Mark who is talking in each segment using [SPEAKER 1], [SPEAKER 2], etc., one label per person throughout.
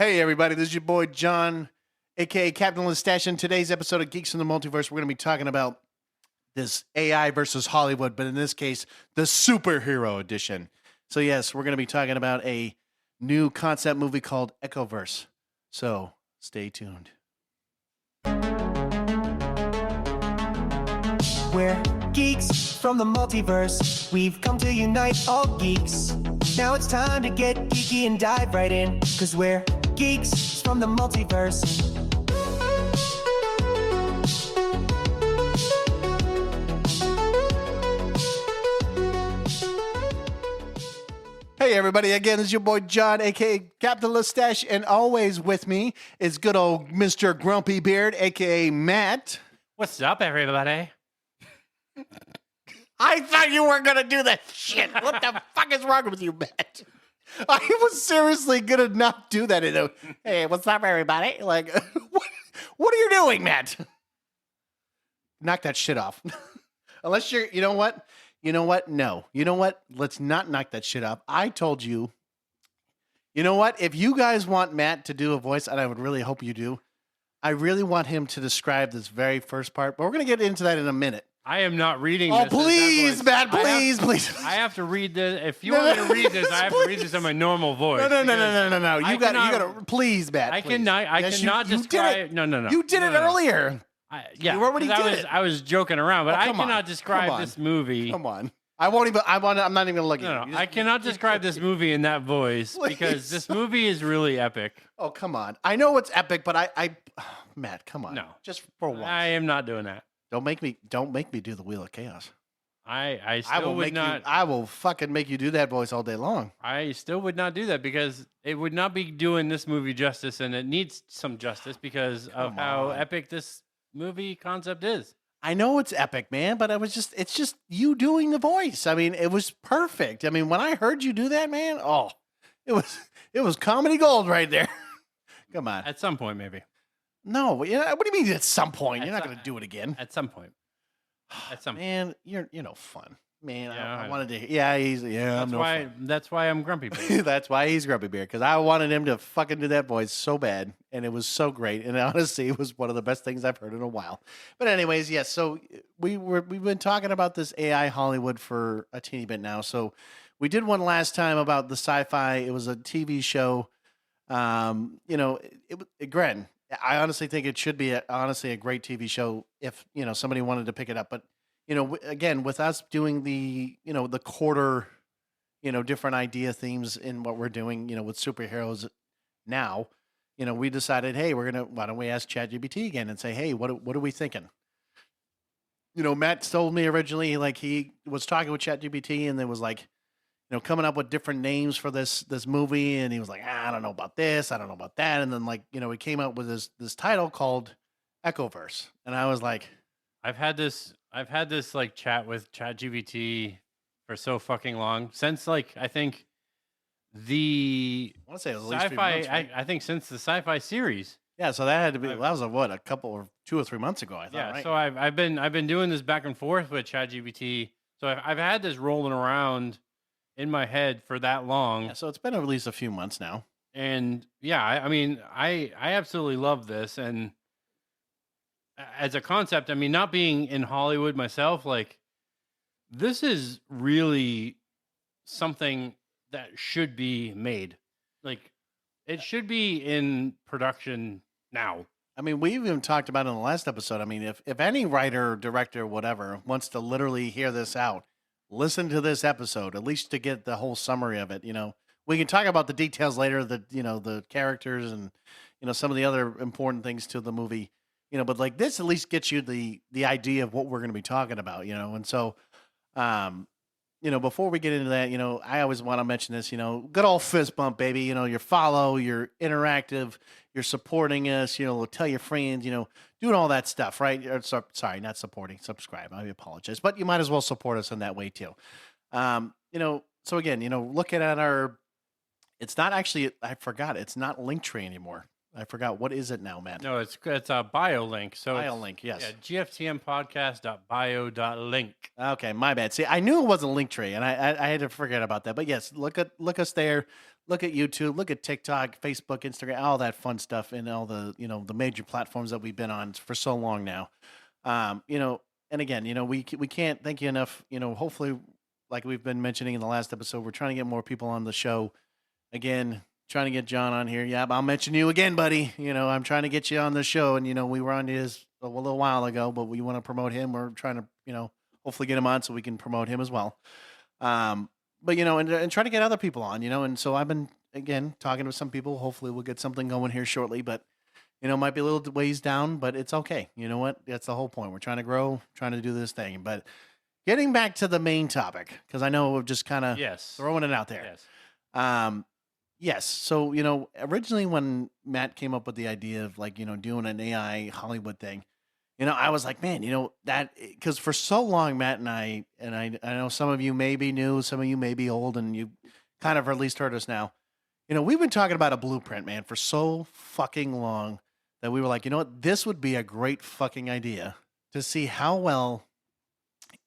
[SPEAKER 1] Hey, everybody, this is your boy John, aka Captain Listache. In today's episode of Geeks from the Multiverse, we're going to be talking about this AI versus Hollywood, but in this case, the superhero edition. So, yes, we're going to be talking about a new concept movie called Echoverse. So, stay tuned.
[SPEAKER 2] We're geeks from the multiverse. We've come to unite all geeks. Now it's time to get geeky and dive right in, 'cause we're geeks from the multiverse.
[SPEAKER 1] Hey, everybody, again, this is your boy John, aka Captain Listache, and always with me is good old Mr. Grumpy Beard, aka Matt.
[SPEAKER 3] What's up, everybody?
[SPEAKER 1] I thought you weren't going to do that shit. What the fuck is wrong with you, Matt? I was seriously going to not do that. Hey, what's up, everybody? Like, what are you doing, Matt? Knock that shit off. Unless you're, you know what? No. You know what? Let's not knock that shit off. I told you, you know what? If you guys want Matt to do a voice, and I would really hope you do, I really want him to describe this very first part, but we're going to get into that in a minute.
[SPEAKER 3] I am not reading
[SPEAKER 1] Oh,
[SPEAKER 3] this.
[SPEAKER 1] please, Matt, please.
[SPEAKER 3] I have to read this. If you want me to read this, I have to read this in my normal voice.
[SPEAKER 1] No. You got to, please, Matt.
[SPEAKER 3] I
[SPEAKER 1] please.
[SPEAKER 3] cannot. I
[SPEAKER 1] Yes,
[SPEAKER 3] cannot
[SPEAKER 1] you
[SPEAKER 3] describe.
[SPEAKER 1] did it.
[SPEAKER 3] No.
[SPEAKER 1] You did it earlier.
[SPEAKER 3] Yeah,
[SPEAKER 1] You already
[SPEAKER 3] 'cause
[SPEAKER 1] did it.
[SPEAKER 3] I was joking around, but
[SPEAKER 1] Oh,
[SPEAKER 3] I
[SPEAKER 1] come on.
[SPEAKER 3] cannot describe
[SPEAKER 1] Come on.
[SPEAKER 3] this movie.
[SPEAKER 1] Come on. I'm not even going to look at you.
[SPEAKER 3] I cannot describe this movie in that voice because
[SPEAKER 1] Please.
[SPEAKER 3] this movie is really epic.
[SPEAKER 1] Oh, come on. I know it's epic, but Matt, come on.
[SPEAKER 3] No.
[SPEAKER 1] Just for once.
[SPEAKER 3] I am not doing that.
[SPEAKER 1] Don't make me do the Wheel of Chaos.
[SPEAKER 3] I
[SPEAKER 1] I
[SPEAKER 3] still
[SPEAKER 1] will
[SPEAKER 3] would
[SPEAKER 1] make
[SPEAKER 3] not.
[SPEAKER 1] you. I will fucking make you do that voice all day long.
[SPEAKER 3] I still would not do that because it would not be doing this movie justice, and it needs some justice because of
[SPEAKER 1] Come
[SPEAKER 3] how
[SPEAKER 1] on.
[SPEAKER 3] epic this movie concept is.
[SPEAKER 1] I know it's epic, man, but it's just you doing the voice. I mean, it was perfect. I mean, when I heard you do that, man, it was comedy gold right there. Come on.
[SPEAKER 3] At some point, maybe.
[SPEAKER 1] No, yeah. What do you mean at some point?
[SPEAKER 3] At
[SPEAKER 1] You're not
[SPEAKER 3] some-
[SPEAKER 1] going to do it again.
[SPEAKER 3] At some point. At some point.
[SPEAKER 1] Man, you're no fun. Man,
[SPEAKER 3] Yeah,
[SPEAKER 1] I
[SPEAKER 3] I-
[SPEAKER 1] wanted to. Yeah,
[SPEAKER 3] That's
[SPEAKER 1] I'm
[SPEAKER 3] why.
[SPEAKER 1] no fun.
[SPEAKER 3] That's why I'm grumpy. Baby.
[SPEAKER 1] That's why he's Grumpy Bear, because I wanted him to fucking do that voice so bad, and it was so great, and honestly, it was one of the best things I've heard in a while. But anyways, yes. So we've been talking about this AI Hollywood for a teeny bit now. So we did one last time about the sci-fi. It was a TV show. Gren, I honestly think it should be honestly a great TV show if somebody wanted to pick it up. But again, with us doing the the quarter. Different idea themes in what we're doing, with superheroes now, we decided, hey, why don't we ask ChatGPT again and say, hey, what are we thinking? Matt told me originally, like he was talking with ChatGPT and there was like, coming up with different names for this movie. And he was like, I don't know about this. I don't know about that. And then like, he came out with this title called Echoverse. And I was like,
[SPEAKER 3] I've had this like chat with ChatGPT for so fucking long since like I think the
[SPEAKER 1] I want to say it was at least 3
[SPEAKER 3] sci-fi.
[SPEAKER 1] months, right?
[SPEAKER 3] I think since the sci-fi series.
[SPEAKER 1] Yeah. So that had to be, that was a couple or 2 or 3 months ago, I thought,
[SPEAKER 3] Yeah,
[SPEAKER 1] right?
[SPEAKER 3] so I've been doing this back and forth with ChatGPT. So I've had this rolling around in my head for that long.
[SPEAKER 1] Yeah, so it's been at least a few months now.
[SPEAKER 3] And yeah, I mean, I absolutely love this. And as a concept, I mean, not being in Hollywood myself, like this is really something that should be made. Like it should be in production now.
[SPEAKER 1] I mean, we even talked about it in the last episode. I mean, if any writer, director, whatever, wants to literally hear this out, listen to this episode, at least to get the whole summary of it. We can talk about the details later, the characters and, some of the other important things to the movie, but like this at least gets you the idea of what we're going to be talking about, and so, before we get into that, I always want to mention this, good old fist bump, baby. Your follow, you're interactive, you're supporting us, tell your friends, doing all that stuff, right? Sorry, not supporting, subscribe. I apologize, but you might as well support us in that way too. So again, looking at it's not actually, I forgot, it's not Linktree anymore. I forgot. What is it now, Matt?
[SPEAKER 3] No, it's a bio.link. So
[SPEAKER 1] bio.link, yes.
[SPEAKER 3] Yeah, gftmpodcast.bio.link.
[SPEAKER 1] Okay, my bad. See, I knew it wasn't Linktree, and I had to forget about that. But yes, look us there. look at YouTube, look at TikTok, Facebook, Instagram, all that fun stuff, and all the the major platforms that we've been on for so long now. You know, and again, we can't thank you enough. Hopefully, like we've been mentioning in the last episode, we're trying to get more people on the show. Again, trying to get John on here. Yeah, I'll mention you again, buddy. I'm trying to get you on the show, and we were on his a little while ago, but we want to promote him. We're trying to hopefully get him on so we can promote him as well. But and try to get other people on. And so I've been again talking to some people. Hopefully, we'll get something going here shortly, but. Might be a little ways down, but it's okay. You know what? That's the whole point. We're trying to grow, trying to do this thing. But getting back to the main topic, because I know we're just kind of throwing it out there. Yes. So, originally when Matt came up with the idea of doing an AI Hollywood thing, I was like, man, that because for so long, Matt and I know some of you may be new, some of you may be old, and you kind of at least heard us now. We've been talking about a blueprint, man, for so fucking long that we were like, this would be a great fucking idea to see how well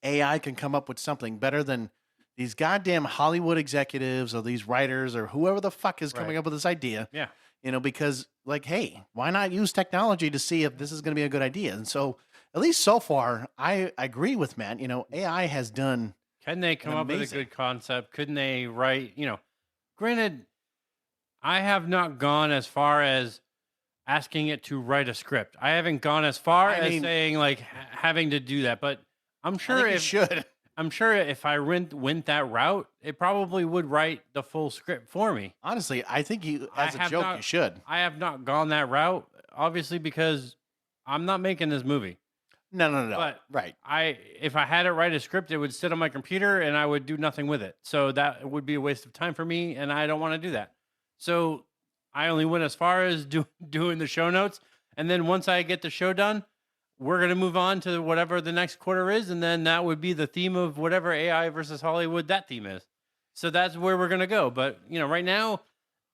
[SPEAKER 1] AI can come up with something better than these goddamn Hollywood executives or these writers or whoever the fuck is coming up with this idea.
[SPEAKER 3] Yeah.
[SPEAKER 1] Because hey, why not use technology to see if this is going to be a good idea? And so, at least so far, I agree with Matt. AI has done.
[SPEAKER 3] Can they come up with a good concept? Couldn't they write, granted, I have not gone as far as asking it to write a script. I haven't gone as far as saying having to do that, but I'm sure
[SPEAKER 1] it should.
[SPEAKER 3] I'm sure if I went that route, it probably would write the full script for me.
[SPEAKER 1] Honestly, I think you should.
[SPEAKER 3] I have not gone that route, obviously, because I'm not making this movie.
[SPEAKER 1] No.
[SPEAKER 3] But
[SPEAKER 1] right.
[SPEAKER 3] If I had to write a script, it would sit on my computer and I would do nothing with it. So that would be a waste of time for me, and I don't want to do that. So I only went as far as doing the show notes. And then once I get the show done, we're going to move on to whatever the next quarter is. And then that would be the theme of whatever AI versus Hollywood that theme is. So that's where we're going to go. But, right now,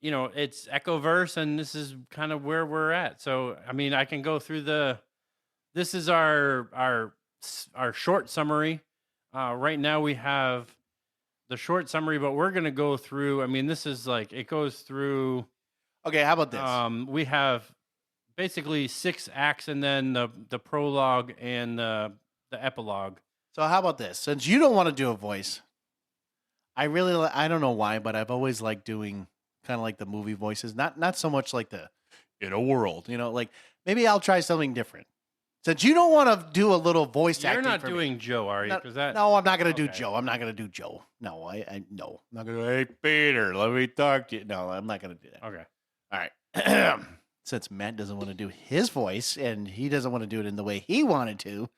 [SPEAKER 3] it's Echoverse, and this is kind of where we're at. So, I can go through this is our short summary. Right now we have the short summary, but we're going to go through, this is it goes through.
[SPEAKER 1] Okay, how about this?
[SPEAKER 3] We have basically 6 acts and then the prologue and the epilogue.
[SPEAKER 1] So how about this? Since you don't want to do a voice, I don't know why, but I've always liked doing kind of like the movie voices. Not so much like the in a world, maybe I'll try something different. Since you don't want to do a little voice acting,
[SPEAKER 3] you're not doing Joe, are you?
[SPEAKER 1] No, I'm not going to do Joe. I'm not going to do Joe. No, no. I'm not going to. Hey, Peter, let me talk to you. No, I'm not going to do that.
[SPEAKER 3] Okay.
[SPEAKER 1] All right. Since Matt doesn't want to do his voice and he doesn't want to do it in the way he wanted to,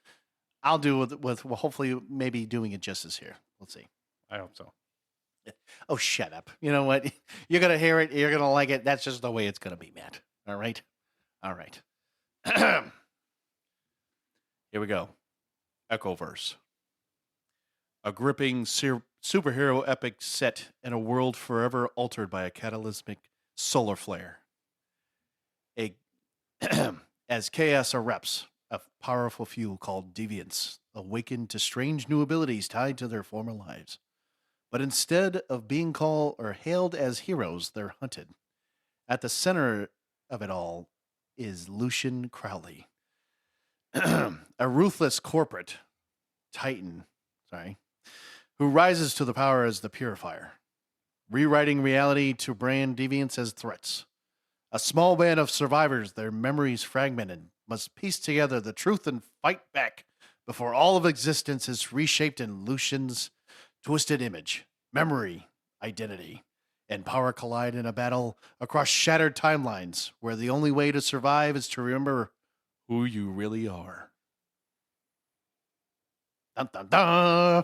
[SPEAKER 1] I'll do it with hopefully maybe doing it justice here. Let's see.
[SPEAKER 3] I hope so.
[SPEAKER 1] Oh, shut up. You know what? You're going to hear it. You're going to like it. That's just the way it's going to be, Matt. All right? All right. Here we go. Echoverse. A gripping superhero epic set in a world forever altered by a cataclysmic solar flare. As chaos erupts, a powerful fuel called deviants awaken to strange new abilities tied to their former lives. But instead of being called or hailed as heroes, they're hunted. At the center of it all is Lucian Crowley, a ruthless corporate titan, who rises to the power as the purifier, rewriting reality to brand deviants as threats. A small band of survivors, their memories fragmented, must piece together the truth and fight back before all of existence is reshaped in Lucian's twisted image. Memory, identity, and power collide in a battle across shattered timelines where the only way to survive is to remember who you really are. Dun, dun, dun.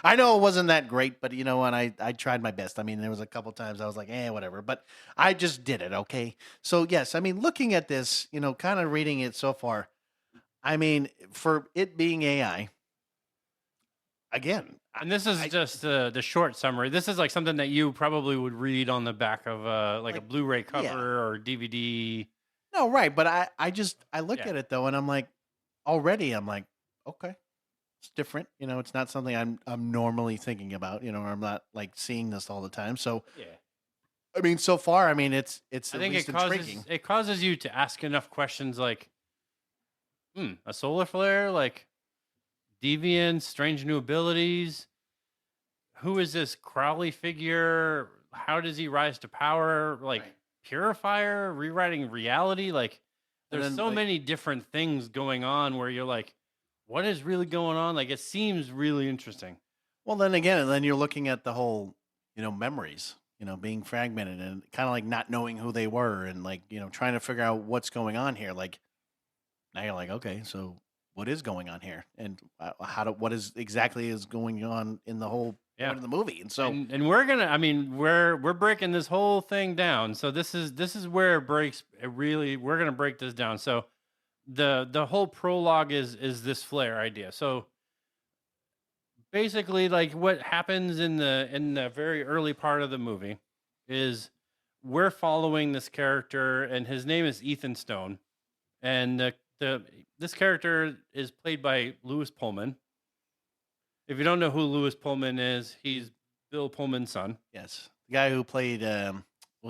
[SPEAKER 1] I know it wasn't that great, but and I tried my best. There was a couple times I was like, whatever, but I just did it, okay? So, yes, looking at this, kind of reading it so far, for it being AI, again.
[SPEAKER 3] And this is just the short summary. This is like something that you probably would read on the back of a Blu-ray cover or DVD.
[SPEAKER 1] No, right, but I look at it, though, and I'm like, okay. It's different, it's not something I'm normally thinking about, or I'm not seeing this all the time. So, I mean, so far, I mean, it's
[SPEAKER 3] I
[SPEAKER 1] at
[SPEAKER 3] think
[SPEAKER 1] least intriguing.
[SPEAKER 3] it causes you to ask enough questions like, a solar flare, like deviants, strange new abilities. Who is this Crowley figure? How does he rise to power? Like
[SPEAKER 1] Right.
[SPEAKER 3] purifier, rewriting reality. Like
[SPEAKER 1] And
[SPEAKER 3] there's
[SPEAKER 1] then
[SPEAKER 3] so
[SPEAKER 1] like,
[SPEAKER 3] many different things going on where you're like, what is really going on? Like it seems really interesting.
[SPEAKER 1] well, then again, and then you're looking at the whole, memories, being fragmented and kind of like not knowing who they were and like, trying to figure out what's going on here. Like now you're like, okay, so what is going on here? And what is exactly is going on in the whole
[SPEAKER 3] Yeah.
[SPEAKER 1] point of the movie? And so,
[SPEAKER 3] And we're gonna I mean we're breaking this whole thing down. So this is where it breaks it really we're gonna break this down. So the whole prologue is this flare idea. So basically like what happens in the very early part of the movie is we're following this character and his name is Ethan Stone. And the this character is played by Lewis Pullman. If you don't know who Lewis Pullman is, he's Bill Pullman's son.
[SPEAKER 1] yes, the guy who played, well,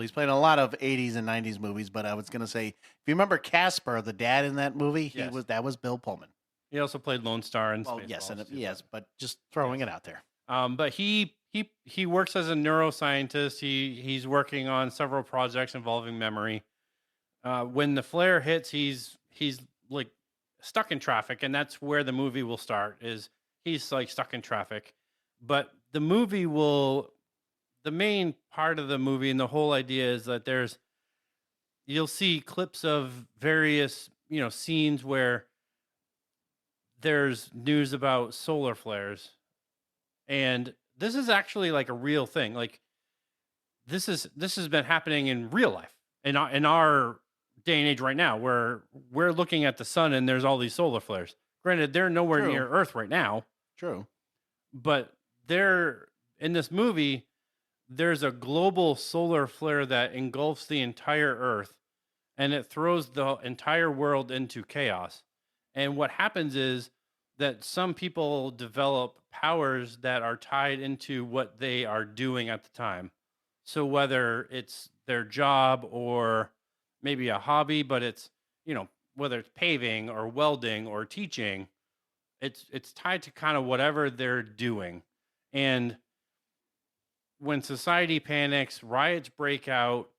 [SPEAKER 1] he's played in a lot of 80s and 90s movies, but I was going to say, if you remember Casper, the dad in that movie,
[SPEAKER 3] Yes.
[SPEAKER 1] that was Bill Pullman.
[SPEAKER 3] He also played Lone Star in
[SPEAKER 1] Well,
[SPEAKER 3] Spaceballs.
[SPEAKER 1] yes, and
[SPEAKER 3] too,
[SPEAKER 1] yes, but just throwing it out there.
[SPEAKER 3] but he works as a neuroscientist. He's working on several projects involving memory. When the flare hits, he's like stuck in traffic, and that's where the movie will start. Is he's like stuck in traffic, but the main part of the movie and the whole idea is that you'll see clips of various scenes where there's news about solar flares, and this is actually like a real thing. Like this has been happening in real life in our day and age right now, where we're looking at the sun and there's all these solar flares. Granted, they're nowhere
[SPEAKER 1] True.
[SPEAKER 3] near Earth right now,
[SPEAKER 1] True.
[SPEAKER 3] but they're in this movie. There's a global solar flare that engulfs the entire Earth, and it throws the entire world into chaos. And what happens is that some people develop powers that are tied into what they are doing at the time. So whether it's their job or maybe a hobby, but it's, whether it's paving or welding or teaching, it's tied to kind of whatever they're doing. And when society panics, riots break out,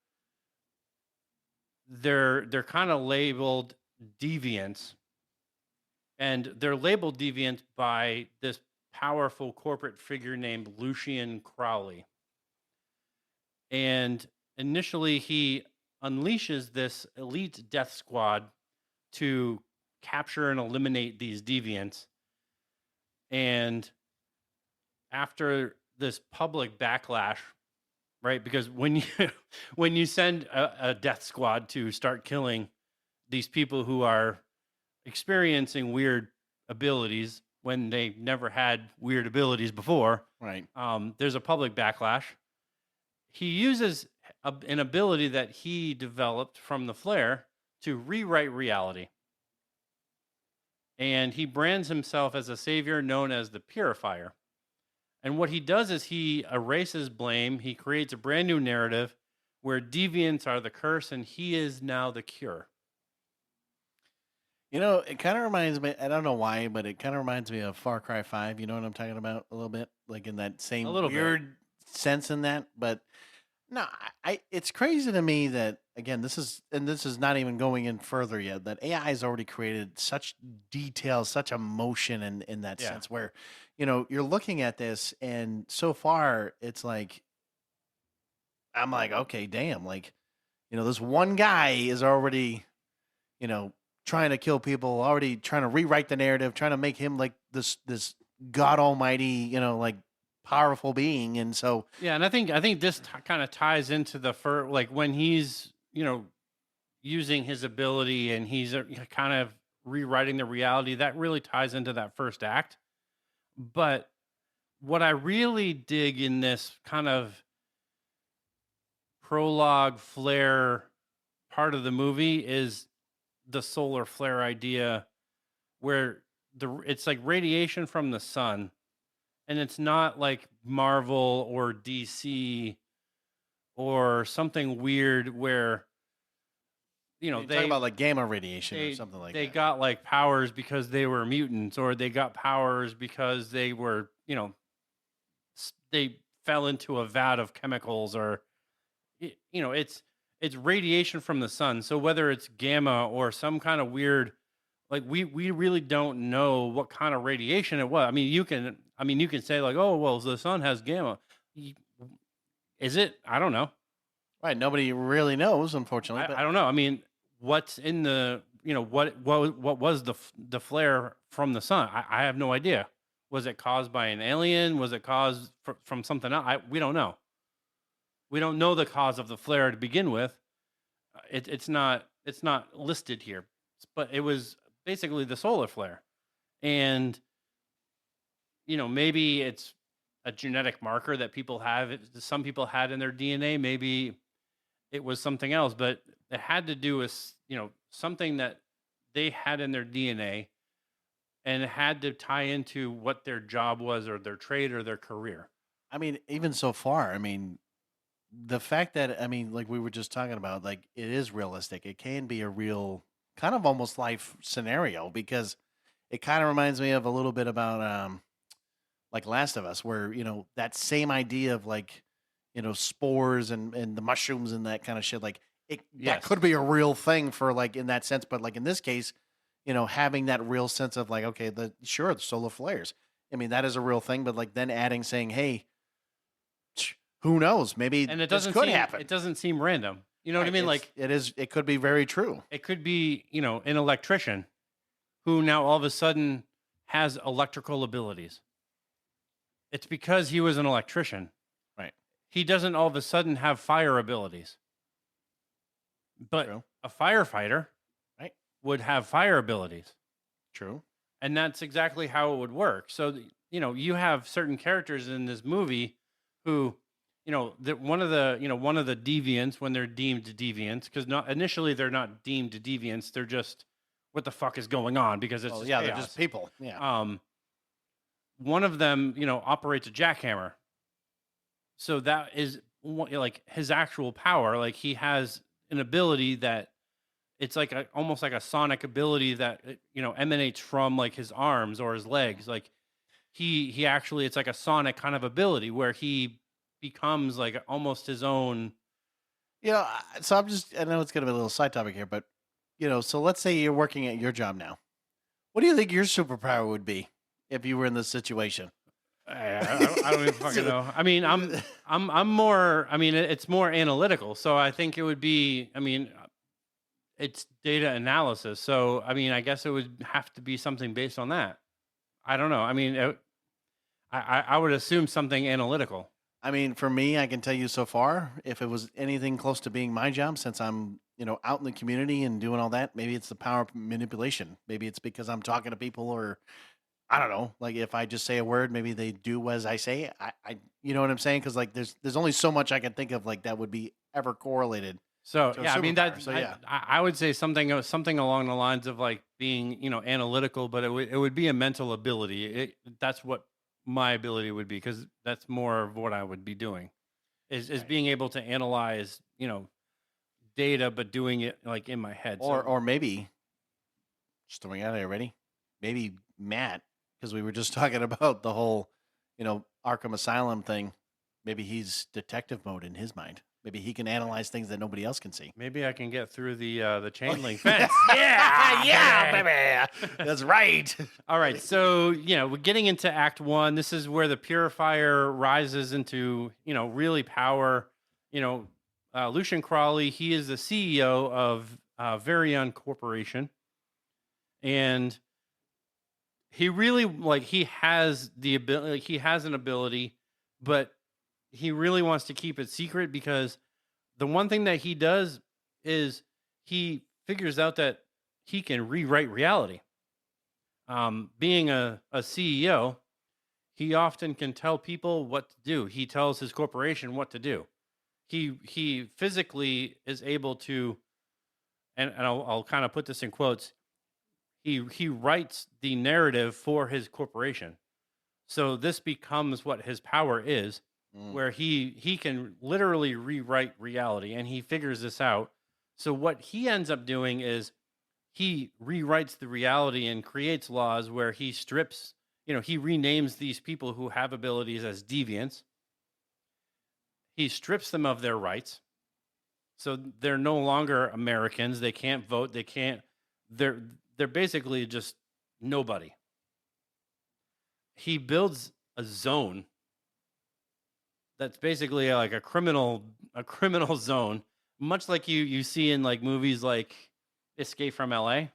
[SPEAKER 3] they're kind of labeled deviants, and they're labeled deviants by this powerful corporate figure named Lucian Crowley. And initially he unleashes this elite death squad to capture and eliminate these deviants. And after this public backlash, right? Because when you when you send a death squad to start killing these people who are experiencing weird abilities when they never had weird abilities before,
[SPEAKER 1] Right.
[SPEAKER 3] there's a public backlash. He uses an ability that he developed from the flare to rewrite reality. And he brands himself as a savior known as the Purifier. And what he does is he erases blame. He creates a brand new narrative where deviants are the curse and he is now the cure.
[SPEAKER 1] It kind of reminds me, I don't know why, but it kind of reminds me of Far Cry 5. You know what I'm talking about a little bit? Like in that same
[SPEAKER 3] A little bit.
[SPEAKER 1] weird sense in that. But no, it's crazy to me that, again, this is not even going in further yet, that AI has already created such detail, such emotion in that
[SPEAKER 3] Yeah.
[SPEAKER 1] sense where, you're looking at this and so far it's like, I'm like, okay, damn, like, this one guy is already, trying to kill people, already trying to rewrite the narrative, trying to make him like this God Almighty, like powerful being, and so
[SPEAKER 3] Yeah, and I think this kind of ties into the first, like when he's using his ability and he's kind of rewriting the reality. That really ties into that first act. But what I really dig in this kind of prologue flare part of the movie is the solar flare idea, where it's like radiation from the sun, and it's not like Marvel or DC or something weird where
[SPEAKER 1] You talk about like gamma radiation or something like
[SPEAKER 3] they
[SPEAKER 1] that.
[SPEAKER 3] got like powers because they were mutants, or they got powers because they were, they fell into a vat of chemicals, or it's radiation from the sun. So whether it's gamma or some kind of weird, like we really don't know what kind of radiation it was. You can say like, oh well, the sun has gamma. Y- Is it? I don't know.
[SPEAKER 1] Right. Nobody really knows, unfortunately. But
[SPEAKER 3] I don't know. I mean, what's in the, what was the flare from the sun? I have no idea. Was it caused by an alien? Was it caused from something else? We don't know. We don't know the cause of the flare to begin with. It's not listed here, but it was basically the solar flare, and maybe it's a genetic marker that people have. Some people had in their DNA. Maybe it was something else, but it had to do with something that they had in their DNA, and it had to tie into what their job was, or their trade, or their career.
[SPEAKER 1] I mean, even so far, I mean, the fact that, I mean, like we were just talking about, like it is realistic. It can be a real kind of almost life scenario because it kind of reminds me of a little bit about like Last of Us, where that same idea of like spores and the mushrooms and that kind of shit. Like that
[SPEAKER 3] Yes.
[SPEAKER 1] could be a real thing for like in that sense, but like in this case, having that real sense of like okay, the solar flares. I mean, that is a real thing, but like then adding saying, hey, who knows? Maybe
[SPEAKER 3] And it
[SPEAKER 1] this
[SPEAKER 3] doesn't
[SPEAKER 1] could
[SPEAKER 3] seem
[SPEAKER 1] happen.
[SPEAKER 3] it doesn't seem random. You know what I
[SPEAKER 1] Right,
[SPEAKER 3] mean?
[SPEAKER 1] it's-
[SPEAKER 3] Like
[SPEAKER 1] it is. It could be very true.
[SPEAKER 3] it could be, an electrician who now all of a sudden has electrical abilities. It's because he was an electrician.
[SPEAKER 1] Right.
[SPEAKER 3] He doesn't all of a sudden have fire abilities. But
[SPEAKER 1] True.
[SPEAKER 3] a firefighter
[SPEAKER 1] Right.
[SPEAKER 3] would have fire abilities.
[SPEAKER 1] True.
[SPEAKER 3] And that's exactly how it would work. So, you have certain characters in this movie who, one of the deviants, when they're deemed deviants, because not initially they're not deemed deviants, they're just what the fuck is going on, because it's
[SPEAKER 1] Well,
[SPEAKER 3] just
[SPEAKER 1] yeah,
[SPEAKER 3] chaos.
[SPEAKER 1] they're just people. Yeah.
[SPEAKER 3] One of them, operates a jackhammer. So that is like his actual power. Like he has an ability that it's like almost like a sonic ability that emanates from like his arms or his legs. Like he actually, it's like a sonic kind of ability where he becomes like almost his own.
[SPEAKER 1] So I know it's going to be a little side topic here, but so let's say you're working at your job now. What do you think your superpower would be if you were in this situation?
[SPEAKER 3] I don't even fucking know. I mean, I'm more. I mean, it's more analytical. So I think it would be. I mean, it's data analysis. So I mean, I guess it would have to be something based on that. I don't know. I mean, I would assume something analytical.
[SPEAKER 1] I mean, for me, I can tell you so far, if it was anything close to being my job, since I'm, out in the community and doing all that, maybe it's the power of manipulation. Maybe it's because I'm talking to people, or I don't know. Like if I just say a word, maybe they do as I say. You know what I'm saying? Because like there's only so much I can think of like that would be ever correlated.
[SPEAKER 3] So
[SPEAKER 1] to a
[SPEAKER 3] yeah, I mean
[SPEAKER 1] superpower.
[SPEAKER 3] that.
[SPEAKER 1] So yeah,
[SPEAKER 3] I would say something along the lines of like being analytical, but it would be a mental ability. That's what my ability would be, because that's more of what I would be doing, is
[SPEAKER 1] Right.
[SPEAKER 3] being able to analyze data, but doing it like in my head.
[SPEAKER 1] or maybe just throwing it out there. Ready? Maybe Matt, because we were just talking about the whole, Arkham Asylum thing. Maybe he's detective mode in his mind. Maybe he can analyze things that nobody else can see.
[SPEAKER 3] maybe I can get through the chain link fence.
[SPEAKER 1] yeah, baby. That's right.
[SPEAKER 3] All right, so we're getting into Act 1. This is where the Purifier rises into really power. Lucian Crawley, he is the CEO of Varian Corporation, and he really he has the ability. He has an ability, but he really wants to keep it secret, because the one thing that he does is he figures out that he can rewrite reality. Being a CEO, he often can tell people what to do. He tells his corporation what to do. He physically is able to, and I'll kind of put this in quotes. He writes the narrative for his corporation. So this becomes what his power is. where he can literally rewrite reality, and he figures this out. So what he ends up doing is he rewrites the reality and creates laws where he strips, he renames these people who have abilities as deviants. He strips them of their rights. So they're no longer Americans. They can't vote. They're basically just nobody. He builds a zone that's basically like a criminal zone, much like you see in like movies like Escape from LA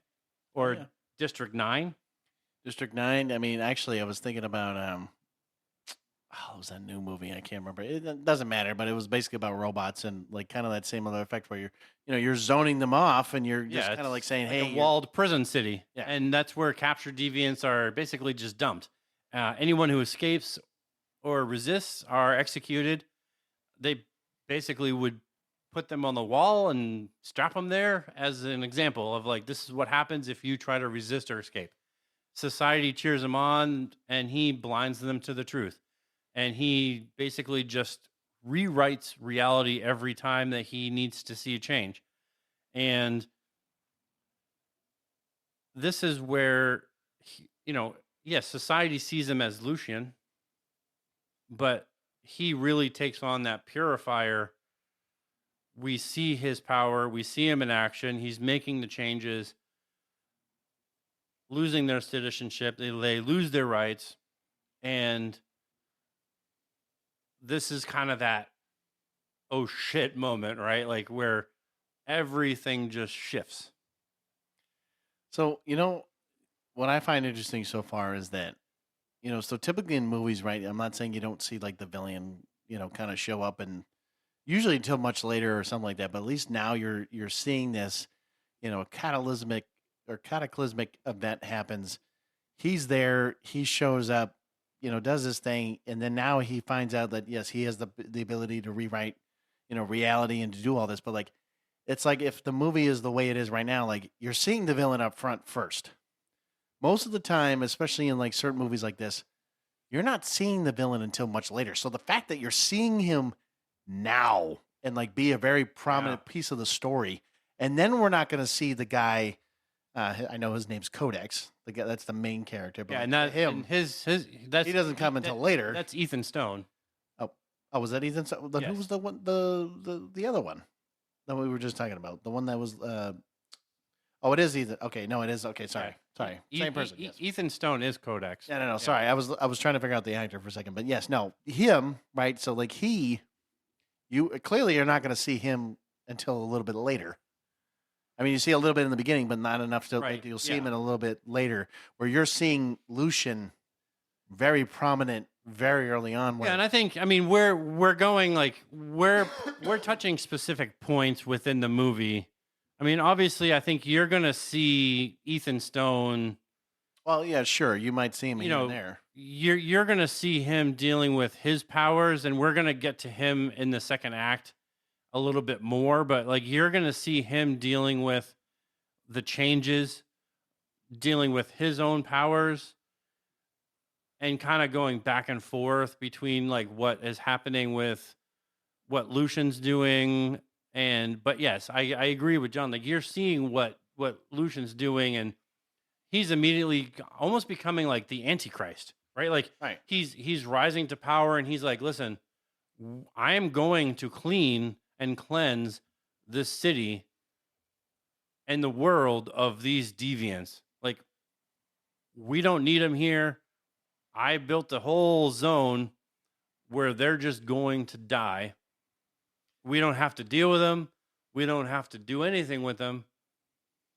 [SPEAKER 3] or District 9.
[SPEAKER 1] District 9. I mean, actually, I was thinking about it was that new movie? I can't remember. It doesn't matter, but it was basically about robots and like kind of that same other effect where you're zoning them off and you're just kind of like saying,
[SPEAKER 3] like
[SPEAKER 1] hey,
[SPEAKER 3] a walled prison city.
[SPEAKER 1] Yeah.
[SPEAKER 3] And that's where captured deviants are basically just dumped. Anyone who escapes or resists are executed. They basically would put them on the wall and strap them there as an example of like, this is what happens if you try to resist or escape. Society cheers him on and he blinds them to the truth. And he basically just rewrites reality every time that he needs to see a change. And this is where, yes, society sees him as Lucian, but he really takes on that purifier. We see his power. We see him in action. He's making the changes, losing their citizenship. They lose their rights. And this is kind of that, oh shit moment, right? Like where everything just shifts.
[SPEAKER 1] So, what I find interesting so far is that, so typically in movies, right? I'm not saying you don't see like the villain, kind of show up and usually until much later or something like that. But at least now you're seeing this, a cataclysmic event happens. He's there. He shows up, does his thing, and then now he finds out that yes, he has the ability to rewrite, reality and to do all this. But like, it's like if the movie is the way it is right now, like you're seeing the villain up front first. Most of the time, especially in like certain movies like this, you're not seeing the villain until much later. So the fact that you're seeing him now and like be a very prominent piece of the story, and then we're not going to see the guy. I know his name's Codex. The guy that's the main character. But
[SPEAKER 3] Yeah,
[SPEAKER 1] like,
[SPEAKER 3] and that
[SPEAKER 1] him,
[SPEAKER 3] he
[SPEAKER 1] doesn't come until later.
[SPEAKER 3] That's Ethan Stone.
[SPEAKER 1] Oh, was that Ethan? Then
[SPEAKER 3] Yes.
[SPEAKER 1] who was the one? The other one that we were just talking about? The one that was. Oh, it is Ethan. Okay, no, it is. Okay, sorry. Same person. Yes.
[SPEAKER 3] Ethan Stone is Codex.
[SPEAKER 1] No. Yeah. Sorry, I was trying to figure out the actor for a second, but yes, no, him, right? So like you clearly are not going to see him until a little bit later. I mean, you see a little bit in the beginning, but not enough to.
[SPEAKER 3] Right,
[SPEAKER 1] Like, you'll see him in a little bit later, where you're seeing Lucian very prominent very early on.
[SPEAKER 3] Yeah, and I think we're going like we're touching specific points within the movie. I mean, obviously, I think you're gonna see Ethan Stone.
[SPEAKER 1] Well, yeah, sure, you might see him here and there.
[SPEAKER 3] You're gonna see him dealing with his powers, and we're gonna get to him in the second act a little bit more. But like, you're gonna see him dealing with the changes, dealing with his own powers, and kind of going back and forth between like what is happening with what Lucian's doing. But yes, I agree with John. Like, you're seeing what Lucian's doing, and he's immediately almost becoming like the Antichrist, right? Like,
[SPEAKER 1] Right.
[SPEAKER 3] he's rising to power, and he's like, listen, I am going to clean and cleanse this city and the world of these deviants. Like, we don't need them here. I built a whole zone where they're just going to die. We don't have to deal with them. We don't have to do anything with them.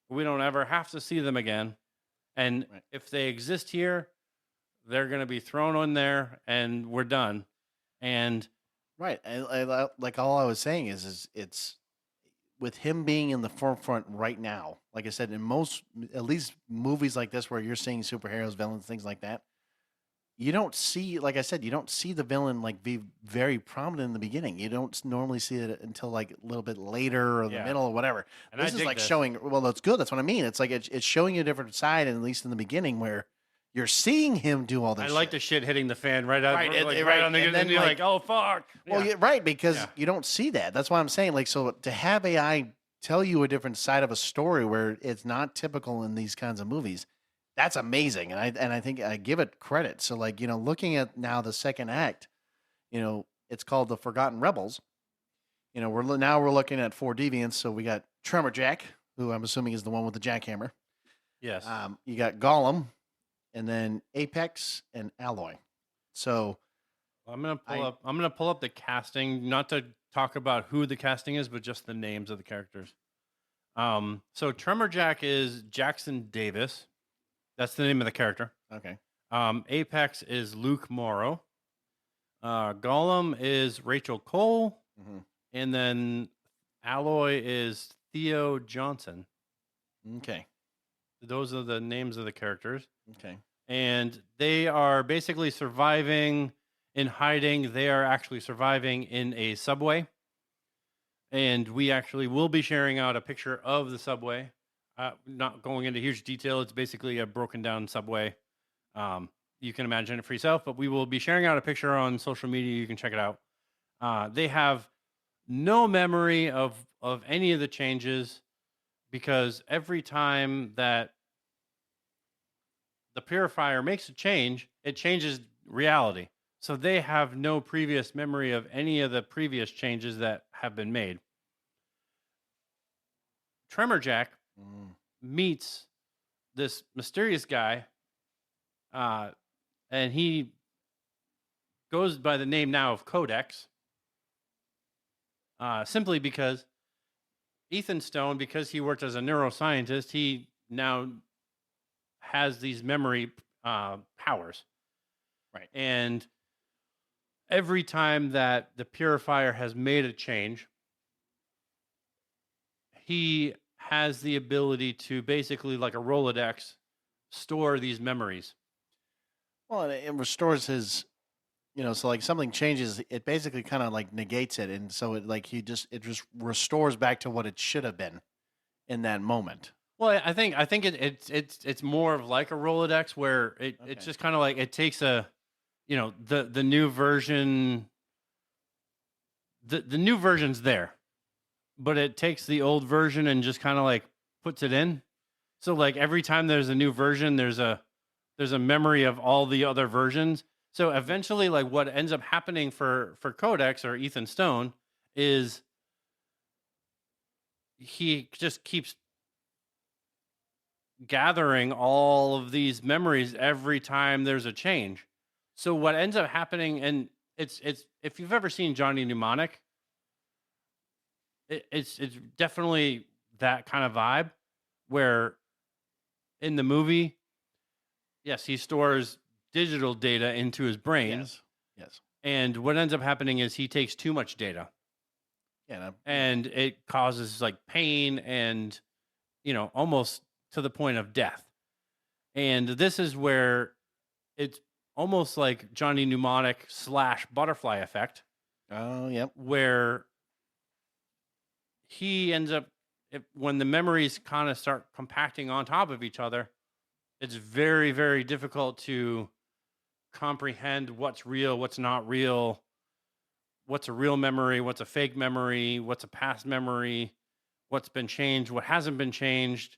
[SPEAKER 3] We don't ever have to see them again. And
[SPEAKER 1] Right.
[SPEAKER 3] if they exist here, they're going to be thrown on there and we're done. And
[SPEAKER 1] Right. Like all I was saying is it's with him being in the forefront right now. Like I said, in most, at least movies like this, where you're seeing superheroes, villains, things like that, you don't see, like I said, you don't see the villain like be very prominent in the beginning. You don't normally see it until like a little bit later or the middle or whatever.
[SPEAKER 3] And
[SPEAKER 1] This is like showing. Well, that's good. That's what I mean. It's like it's showing you a different side, and at least in the beginning, where you're seeing him do all this.
[SPEAKER 3] I like
[SPEAKER 1] shit.
[SPEAKER 3] the shit hitting the fan right out,
[SPEAKER 1] Right,
[SPEAKER 3] like,
[SPEAKER 1] right,
[SPEAKER 3] on the,
[SPEAKER 1] and
[SPEAKER 3] and
[SPEAKER 1] then,
[SPEAKER 3] you're
[SPEAKER 1] like-
[SPEAKER 3] like, oh fuck.
[SPEAKER 1] Well,
[SPEAKER 3] Yeah.
[SPEAKER 1] yeah, right, because
[SPEAKER 3] Yeah.
[SPEAKER 1] you don't see that. That's why I'm saying, like, so to have AI tell you a different side of a story where it's not typical in these kinds of movies, that's amazing, and I think I give it credit. So, like, looking at now the second act, it's called The Forgotten Rebels. We're looking at 4 deviants. So we got Tremor Jack, who I'm assuming is the one with the jackhammer.
[SPEAKER 3] Yes.
[SPEAKER 1] You got Gollum, and then Apex and Alloy. So
[SPEAKER 3] I'm gonna pull up the casting, not to talk about who the casting is, but just the names of the characters. So Tremor Jack is Jackson Davis. That's the name of the character.
[SPEAKER 1] okay,
[SPEAKER 3] Apex is Luke Morrow. Gollum is Rachel Cole,
[SPEAKER 1] Mhm.
[SPEAKER 3] and then Alloy is Theo Johnson.
[SPEAKER 1] okay,
[SPEAKER 3] Those are the names of the characters.
[SPEAKER 1] okay.
[SPEAKER 3] And they are basically surviving in hiding. They are actually surviving in a subway. And we actually will be sharing out a picture of the subway. Not going into huge detail. It's basically a broken down subway. You can imagine it for yourself, but we will be sharing out a picture on social media. You can check it out. They have no memory of any of the changes, because every time that the purifier makes a change, it changes reality. So they have no previous memory of any of the previous changes that have been made. Tremor Jack meets this mysterious guy, and he goes by the name now of Codex, simply because Ethan Stone, because he worked as a neuroscientist, he now has these memory powers.
[SPEAKER 1] Right.
[SPEAKER 3] And every time that the purifier has made a change, he has the ability to basically, like a Rolodex, store these memories.
[SPEAKER 1] Well, and it restores his, so like something changes, it basically kind of like negates it, and so it just restores back to what it should have been in that moment.
[SPEAKER 3] Well, I think it's more of like a Rolodex, where it's
[SPEAKER 1] Okay.
[SPEAKER 3] just kind of like it takes the new version. The new version's there, but it takes the old version and just kind of like puts it in. So like every time there's a new version, there's a memory of all the other versions. So eventually, like what ends up happening for Codex or Ethan Stone is he just keeps gathering all of these memories every time there's a change. So what ends up happening, and it's if you've ever seen Johnny Mnemonic, it's definitely that kind of vibe, where in the movie, yes, he stores digital data into his brain.
[SPEAKER 1] Yes.
[SPEAKER 3] And what ends up happening is he takes too much data,
[SPEAKER 1] Yeah.
[SPEAKER 3] and it causes like pain and almost to the point of death. And this is where it's almost like Johnny Mnemonic / butterfly effect,
[SPEAKER 1] Oh, yep.
[SPEAKER 3] where he ends up, when the memories kind of start compacting on top of each other, it's very, very difficult to comprehend what's real, what's not real, what's a real memory, what's a fake memory, what's a past memory, what's been changed, what hasn't been changed.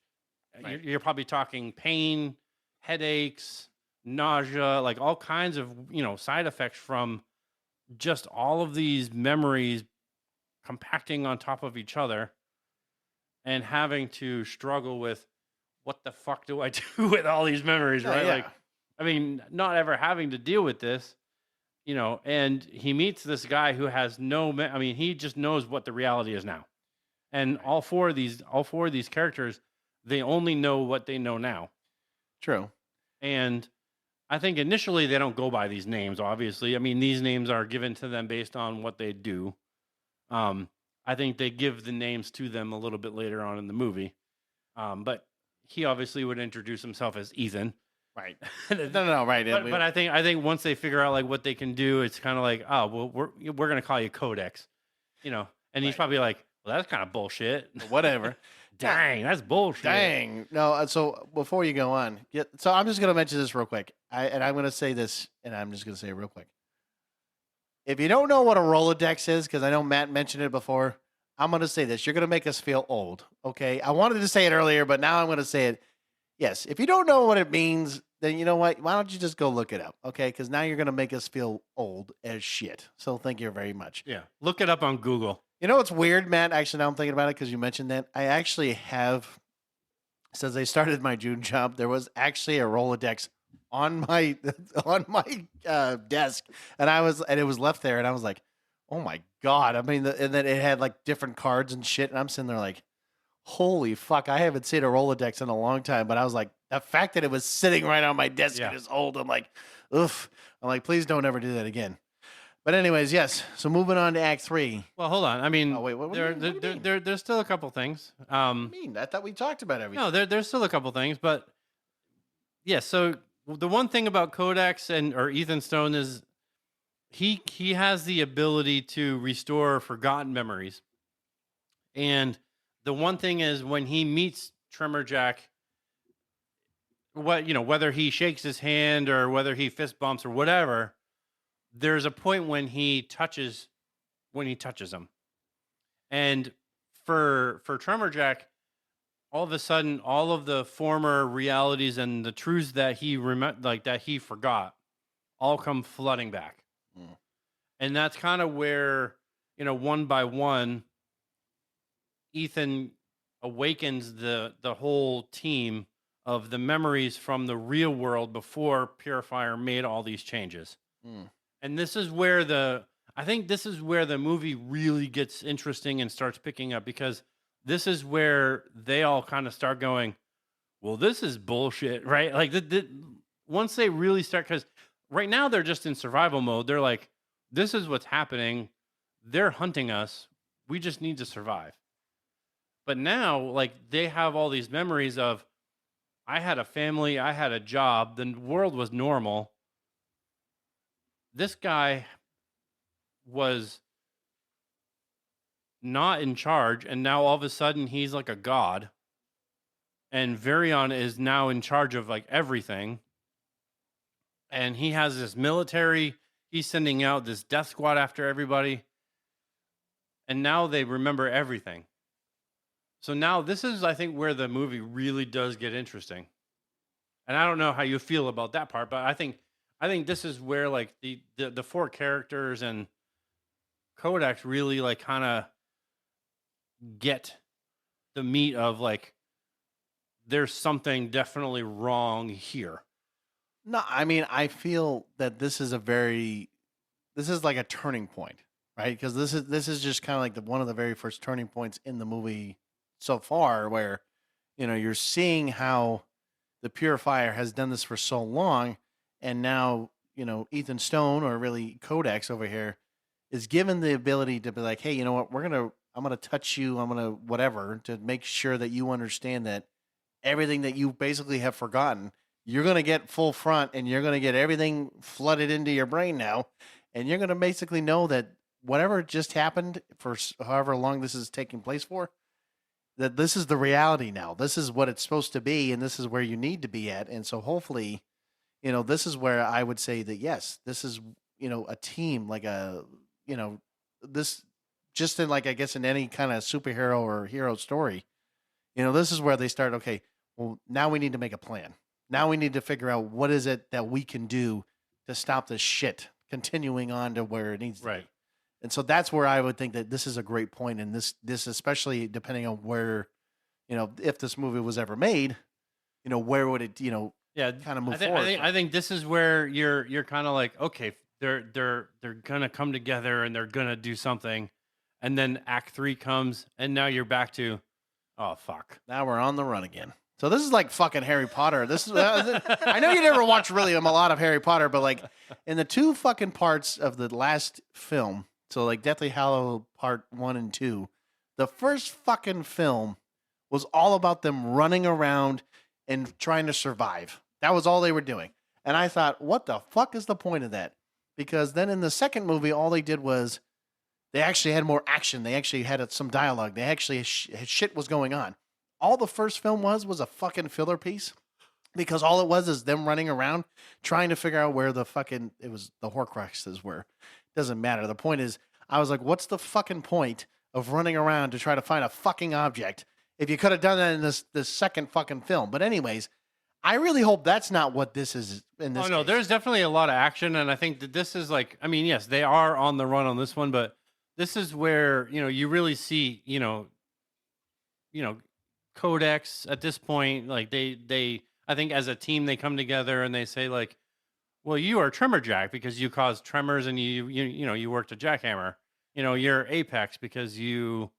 [SPEAKER 1] Right.
[SPEAKER 3] You're probably talking pain, headaches, nausea, like all kinds of side effects from just all of these memories compacting on top of each other, and having to struggle with what the fuck do I do with all these memories, right?
[SPEAKER 1] Yeah.
[SPEAKER 3] Like, I mean, not ever having to deal with this, and he meets this guy who has he just knows what the reality is now. And all four of these characters, they only know what they know now.
[SPEAKER 1] True.
[SPEAKER 3] And I think initially they don't go by these names, obviously. I mean, these names are given to them based on what they do. I think they give the names to them a little bit later on in the movie. But he obviously would introduce himself as Ethan.
[SPEAKER 1] Right. No, right.
[SPEAKER 3] But I think once they figure out like what they can do, it's kind of like, oh, well, we're gonna call you Codex, and he's
[SPEAKER 1] Right.
[SPEAKER 3] probably like, well, that's kind of bullshit.
[SPEAKER 1] Whatever.
[SPEAKER 3] Dang, that's bullshit.
[SPEAKER 1] Dang. No, so before you go on, so I'm just going to mention this real quick. And I'm going to say this, and I'm just going to say it real quick. If you don't know what a Rolodex is, because I know Matt mentioned it before, I'm going to say this. You're going to make us feel old, okay? I wanted to say it earlier, but now I'm going to say it. Yes, if you don't know what it means, then you know what? Why don't you just go look it up, okay? Because now you're going to make us feel old as shit. So thank you very much.
[SPEAKER 3] Yeah, look it up on Google.
[SPEAKER 1] You know what's weird, Matt? Actually, now I'm thinking about it because you mentioned that. I actually have, since I started my June job, there was actually a Rolodex on my desk, and it was left there, and I was like, oh my god! I mean, and then it had like different cards and shit, and I'm sitting there like, holy fuck! I haven't seen a Rolodex in a long time, but I was like, the fact that it was sitting right on my desk and it's old, I'm like, oof! I'm like, please don't ever do that again. But anyways, yes. So moving on to Act 3.
[SPEAKER 3] Well, hold on. I mean,
[SPEAKER 1] Oh, wait, what do you mean? What do you mean?
[SPEAKER 3] there's still a couple things.
[SPEAKER 1] What do you mean? I thought we talked about everything.
[SPEAKER 3] No, there's still a couple things, but yeah. So the one thing about Codex or Ethan Stone is he has the ability to restore forgotten memories. And the one thing is when he meets Tremor Jack, whether he shakes his hand or whether he fist bumps or whatever, there's a point when he touches him. And for Tremor Jack, all of a sudden, all of the former realities and the truths that that he forgot, all come flooding back.
[SPEAKER 1] Mm.
[SPEAKER 3] And that's kind of where, one by one, Ethan awakens the whole team of the memories from the real world before Purifier made all these changes.
[SPEAKER 1] Mm.
[SPEAKER 3] And this is where I think this is where the movie really gets interesting and starts picking up, because this is where they all kind of start going, well, this is bullshit, right? Like once they really start, because right now they're just in survival mode. They're like, this is what's happening. They're hunting us. We just need to survive. But now, like, they have all these memories of, I had a family, I had a job, the world was normal. This guy was not in charge, and now all of a sudden he's like a god, and Varian is now in charge of like everything, and he has this military. He's sending out this death squad after everybody, and now they remember everything. So now this is, I think, where the movie really does get interesting. And I don't know how you feel about that part, but I think this is where like the four characters and Codex really like kind of get the meat of like, there's something definitely wrong here.
[SPEAKER 1] No, I mean, I feel that this is like a turning point, right? Because this is just kind of like one of the very first turning points in the movie so far, where you're seeing how the Purifier has done this for so long, and now Ethan Stone, or really Codex over here, is given the ability to be like, hey, you know what, I'm gonna touch you, I'm gonna whatever, to make sure that you understand that everything that you basically have forgotten, you're gonna get full front, and you're gonna get everything flooded into your brain now, and you're gonna basically know that whatever just happened for however long this is taking place for, that this is the reality now. This is what it's supposed to be, and this is where you need to be at. And so hopefully, this is where I would say that, yes, this is, a team, like this just in, like, I guess in any kind of superhero or hero story, this is where they start, okay, well, now we need to make a plan. Now we need to figure out what is it that we can do to stop this shit continuing on to where it needs to be. And so that's where I would think that this is a great point. And this especially depending on where, if this movie was ever made, where would it, kind of move forward.
[SPEAKER 3] I think this is where you're kind of like, okay, they're gonna come together and they're gonna do something, and then Act 3 comes, and now you're back to, oh fuck,
[SPEAKER 1] now we're on the run again. So this is like fucking Harry Potter. This is I know you never watched really a lot of Harry Potter, but like in the two fucking parts of the last film. So like Deathly Hallow Part 1 and 2, the first fucking film was all about them running around and trying to survive. That was all they were doing. And I thought, what the fuck is the point of that? Because then in the second movie, all they did was they actually had more action. They actually had some dialogue. They actually shit was going on. all the first film was a fucking filler piece. Because all it was is them running around trying to figure out where the fucking it was the Horcruxes were. Doesn't matter. The point is, I was like, what's the fucking point of running around to try to find a fucking object if you could have done that in this second fucking film? But anyways, I really hope that's not what this is in this.
[SPEAKER 3] Oh no,
[SPEAKER 1] case.
[SPEAKER 3] there's definitely a lot of action, and I think that this is like, I mean, yes, they are on the run on this one, but this is where you really see Codex at this point, like they I think as a team they come together and they say like, well, you are Tremor Jack because you caused tremors and you worked a jackhammer. You're Apex because you're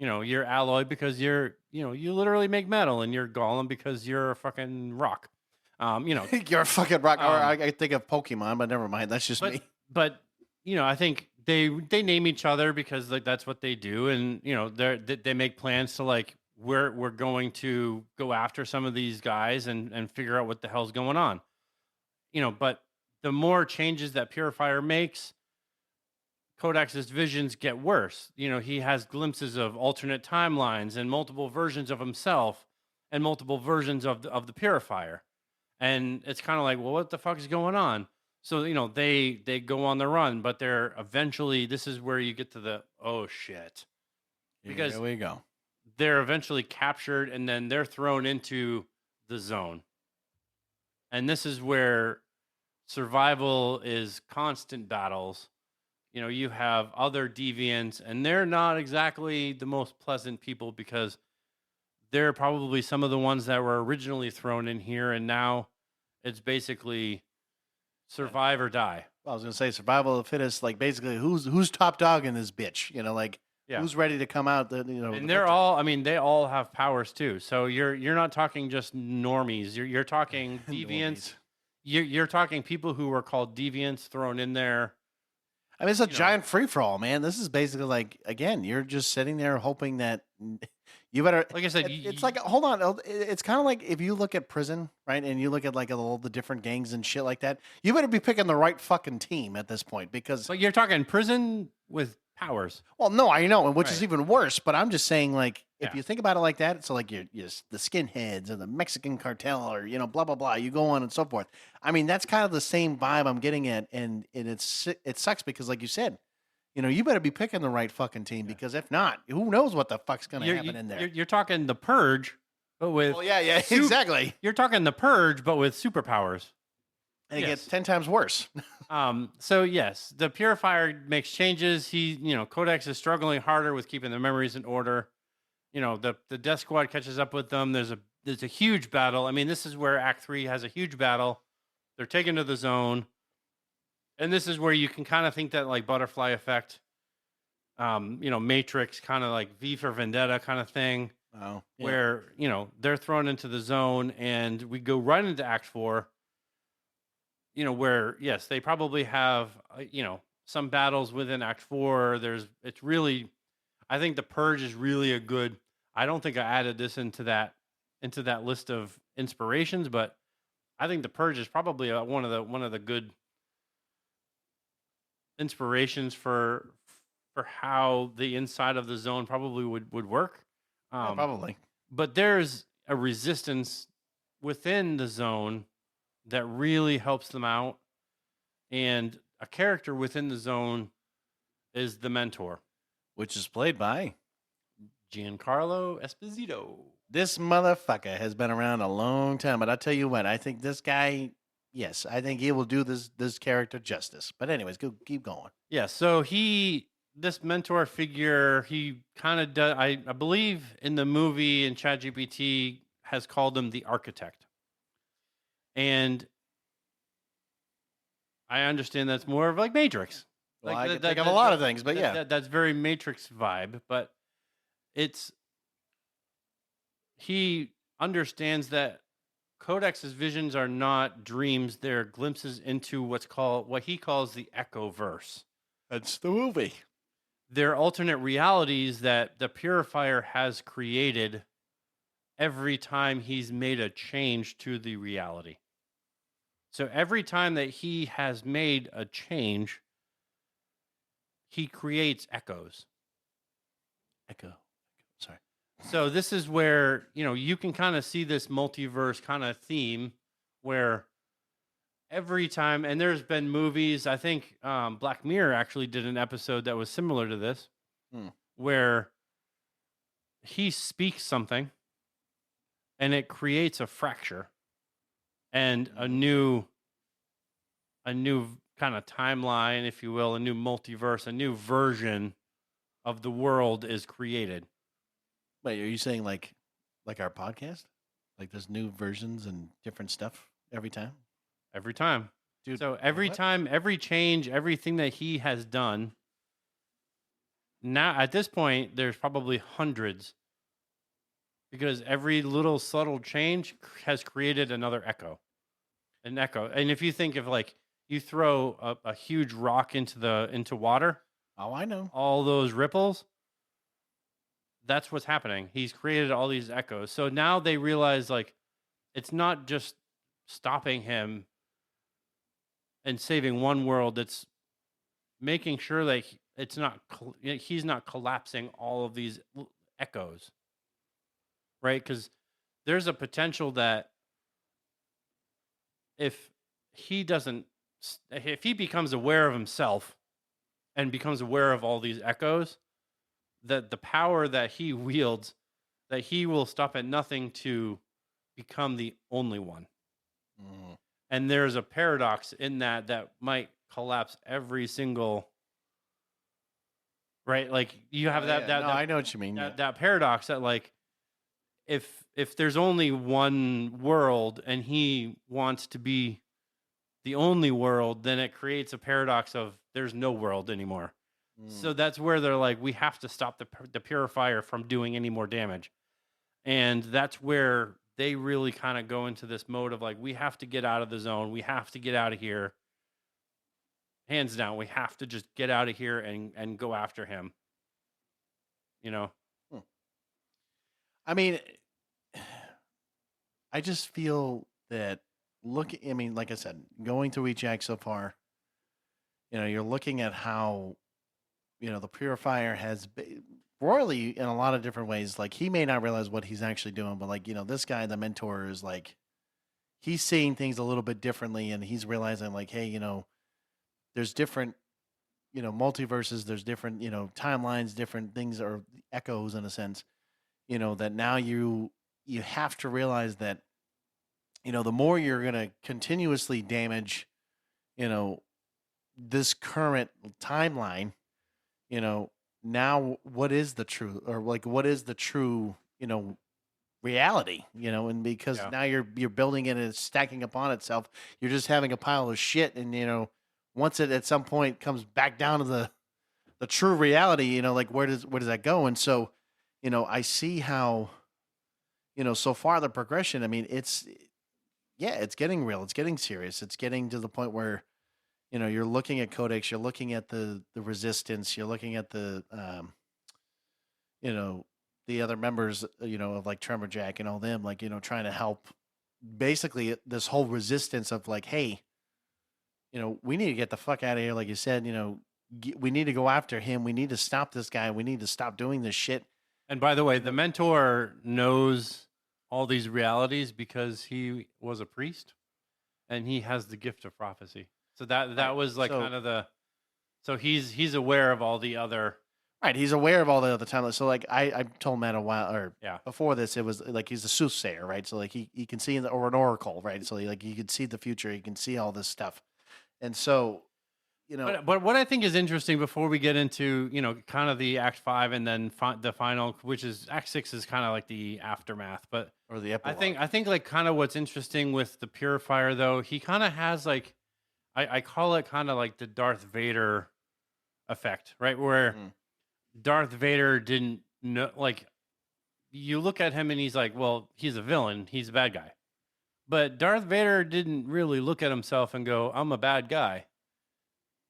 [SPEAKER 3] Alloy because you literally make metal, and you're Golem because you're a fucking rock.
[SPEAKER 1] You're a fucking rock. Or I think of Pokemon, but never mind. That's just me.
[SPEAKER 3] But I think they name each other because like that's what they do, and they make plans to like we're going to go after some of these guys and figure out what the hell's going on. But the more changes that Purifier makes, Kodak's visions get worse. He has glimpses of alternate timelines and multiple versions of himself and multiple versions of the Purifier. And it's kind of like, well, what the fuck is going on? So, they go on the run, but they're eventually, this is where you get to the, oh shit. Because
[SPEAKER 1] here we go.
[SPEAKER 3] They're eventually captured and then they're thrown into the zone. And this is where survival is constant battles. You have other deviants, and they're not exactly the most pleasant people because they're probably some of the ones that were originally thrown in here, and now it's basically survive or die.
[SPEAKER 1] Well, I was gonna say survival of the fittest. Like basically, who's top dog in this bitch? Who's ready to come out?
[SPEAKER 3] And they're all. I mean, they all have powers too. So you're not talking just normies. You're talking deviants. You're talking people who were called deviants thrown in there.
[SPEAKER 1] I mean, it's a giant free for all, man. This is basically like, again, you're just sitting there hoping that you better.
[SPEAKER 3] Like I said,
[SPEAKER 1] it's like, hold on. It's kind of like if you look at prison, right? And you look at like all the different gangs and shit like that, you better be picking the right fucking team at this point because.
[SPEAKER 3] But you're talking prison with powers.
[SPEAKER 1] Well, no, I know, which is even worse. But I'm just saying, like, if you think about it like that, it's like you're the skinheads or the Mexican cartel or blah blah blah. You go on and so forth. I mean, that's kind of the same vibe I'm getting at, and it sucks because, like you said, you better be picking the right fucking team because if not, who knows what the fuck's gonna happen in there?
[SPEAKER 3] You're talking the Purge, but with
[SPEAKER 1] exactly.
[SPEAKER 3] You're talking the Purge, but with superpowers.
[SPEAKER 1] And it gets 10 times worse.
[SPEAKER 3] So yes, the Purifier makes changes. Codex is struggling harder with keeping the memories in order. The Death Squad catches up with them. There's a huge battle. I mean, this is where Act 3 has a huge battle. They're taken to the zone. And this is where you can kind of think that like butterfly effect, Matrix kind of like V for Vendetta kind of thing.
[SPEAKER 1] Oh, yeah.
[SPEAKER 3] Where, they're thrown into the zone and we go right into Act 4. Where, yes, they probably have, some battles within Act 4. I think the Purge is really a good, I don't think I added this into that list of inspirations, but I think the Purge is probably one of the good inspirations for how the inside of the zone probably would work.
[SPEAKER 1] Probably.
[SPEAKER 3] But there's a resistance within the zone that really helps them out. And a character within the zone is the Mentor,
[SPEAKER 1] which is played by
[SPEAKER 3] Giancarlo Esposito.
[SPEAKER 1] This motherfucker has been around a long time, but I tell you what, I think this guy, yes, I think he will do this character justice. But anyways, keep going.
[SPEAKER 3] Yeah, so this mentor figure, he kind of does, I believe in the movie, and ChatGPT has called him the architect. And I understand that's more of like Matrix.
[SPEAKER 1] Well, I can think of a lot of things, but
[SPEAKER 3] that's very Matrix vibe. But he understands that Kodak's visions are not dreams; they're glimpses into what he calls the Echoverse.
[SPEAKER 1] That's the movie.
[SPEAKER 3] They're alternate realities that the Purifier has created every time he's made a change to the reality. So every time that he has made a change, he creates echoes.
[SPEAKER 1] Sorry.
[SPEAKER 3] So this is where, you can kind of see this multiverse kind of theme where every time, and there's been movies, I think Black Mirror actually did an episode that was similar to this,
[SPEAKER 1] Hmm.
[SPEAKER 3] where he speaks something and it creates a fracture and a new kind of timeline, if you will, a new multiverse, a new version of the world is created.
[SPEAKER 1] Wait, are you saying like our podcast? Like there's new versions and different stuff every time?
[SPEAKER 3] Every time.
[SPEAKER 1] Dude,
[SPEAKER 3] So every
[SPEAKER 1] what?
[SPEAKER 3] time, every change, everything that he has done, now at this point, there's probably hundreds, because every little subtle change has created another echo. An echo. And if you think of like you throw a huge rock into water,
[SPEAKER 1] Oh, I know.
[SPEAKER 3] all those ripples, that's what's happening. He's created all these echoes. So now they realize like it's not just stopping him and saving one world, it's making sure that it's not he's not collapsing all of these echoes, right? Because there's a potential that if he becomes aware of himself and becomes aware of all these echoes, that the power that he wields, that he will stop at nothing to become the only one.
[SPEAKER 1] Mm.
[SPEAKER 3] And there's a paradox in that might collapse every single, right? Like you have that
[SPEAKER 1] I know what you mean.
[SPEAKER 3] that paradox that like if there's only one world and he wants to be the only world, then it creates a paradox of there's no world anymore. So that's where they're like, we have to stop the purifier from doing any more damage. And that's where they really kind of go into this mode of like, we have to get out of the zone. We have to get out of here. Hands down, we have to just get out of here and go after him.
[SPEAKER 1] I mean, I just feel that I mean, like I said, going through each act so far, you're looking at how, the purifier has royally in a lot of different ways. Like he may not realize what he's actually doing, but like, this guy, the mentor, is like, he's seeing things a little bit differently, and he's realizing like, hey, there's different, multiverses, there's different, timelines, different things, or echoes in a sense, that now you have to realize that, the more you're going to continuously damage, this current timeline, now what is the true, or like what is the true, reality, and because now you're building it and it's stacking upon itself, you're just having a pile of shit, and once it at some point comes back down to the true reality, like where does that go? And so, I see how, so far the progression, I mean, it's getting real, it's getting serious, it's getting to the point where, you're looking at Codex, you're looking at the resistance, you're looking at the the other members, of like Tremorjack and all them, like, trying to help basically this whole resistance of like, hey, we need to get the fuck out of here. Like you said, we need to go after him. We need to stop this guy. We need to stop doing this shit.
[SPEAKER 3] And by the way, the mentor knows all these realities because he was a priest and he has the gift of prophecy. So that was like kind of so he's aware of all the other.
[SPEAKER 1] Right, he's aware of all the other timelines. So like I told Matt a while, or
[SPEAKER 3] Yeah.
[SPEAKER 1] before this, it was like he's a soothsayer, right? So like he can see or an oracle, right? So like he could see the future, he can see all this stuff, and so
[SPEAKER 3] But what I think is interesting before we get into kind of the Act 5 and then the final, which is Act 6, is kind of like the aftermath. But
[SPEAKER 1] or the epilogue.
[SPEAKER 3] I think like kind of what's interesting with the Purifier though, he kind of has like I call it kind of like the Darth Vader effect, right? Where Darth Vader didn't know, like, you look at him and he's like, well, he's a villain, he's a bad guy. But Darth Vader didn't really look at himself and go, I'm a bad guy.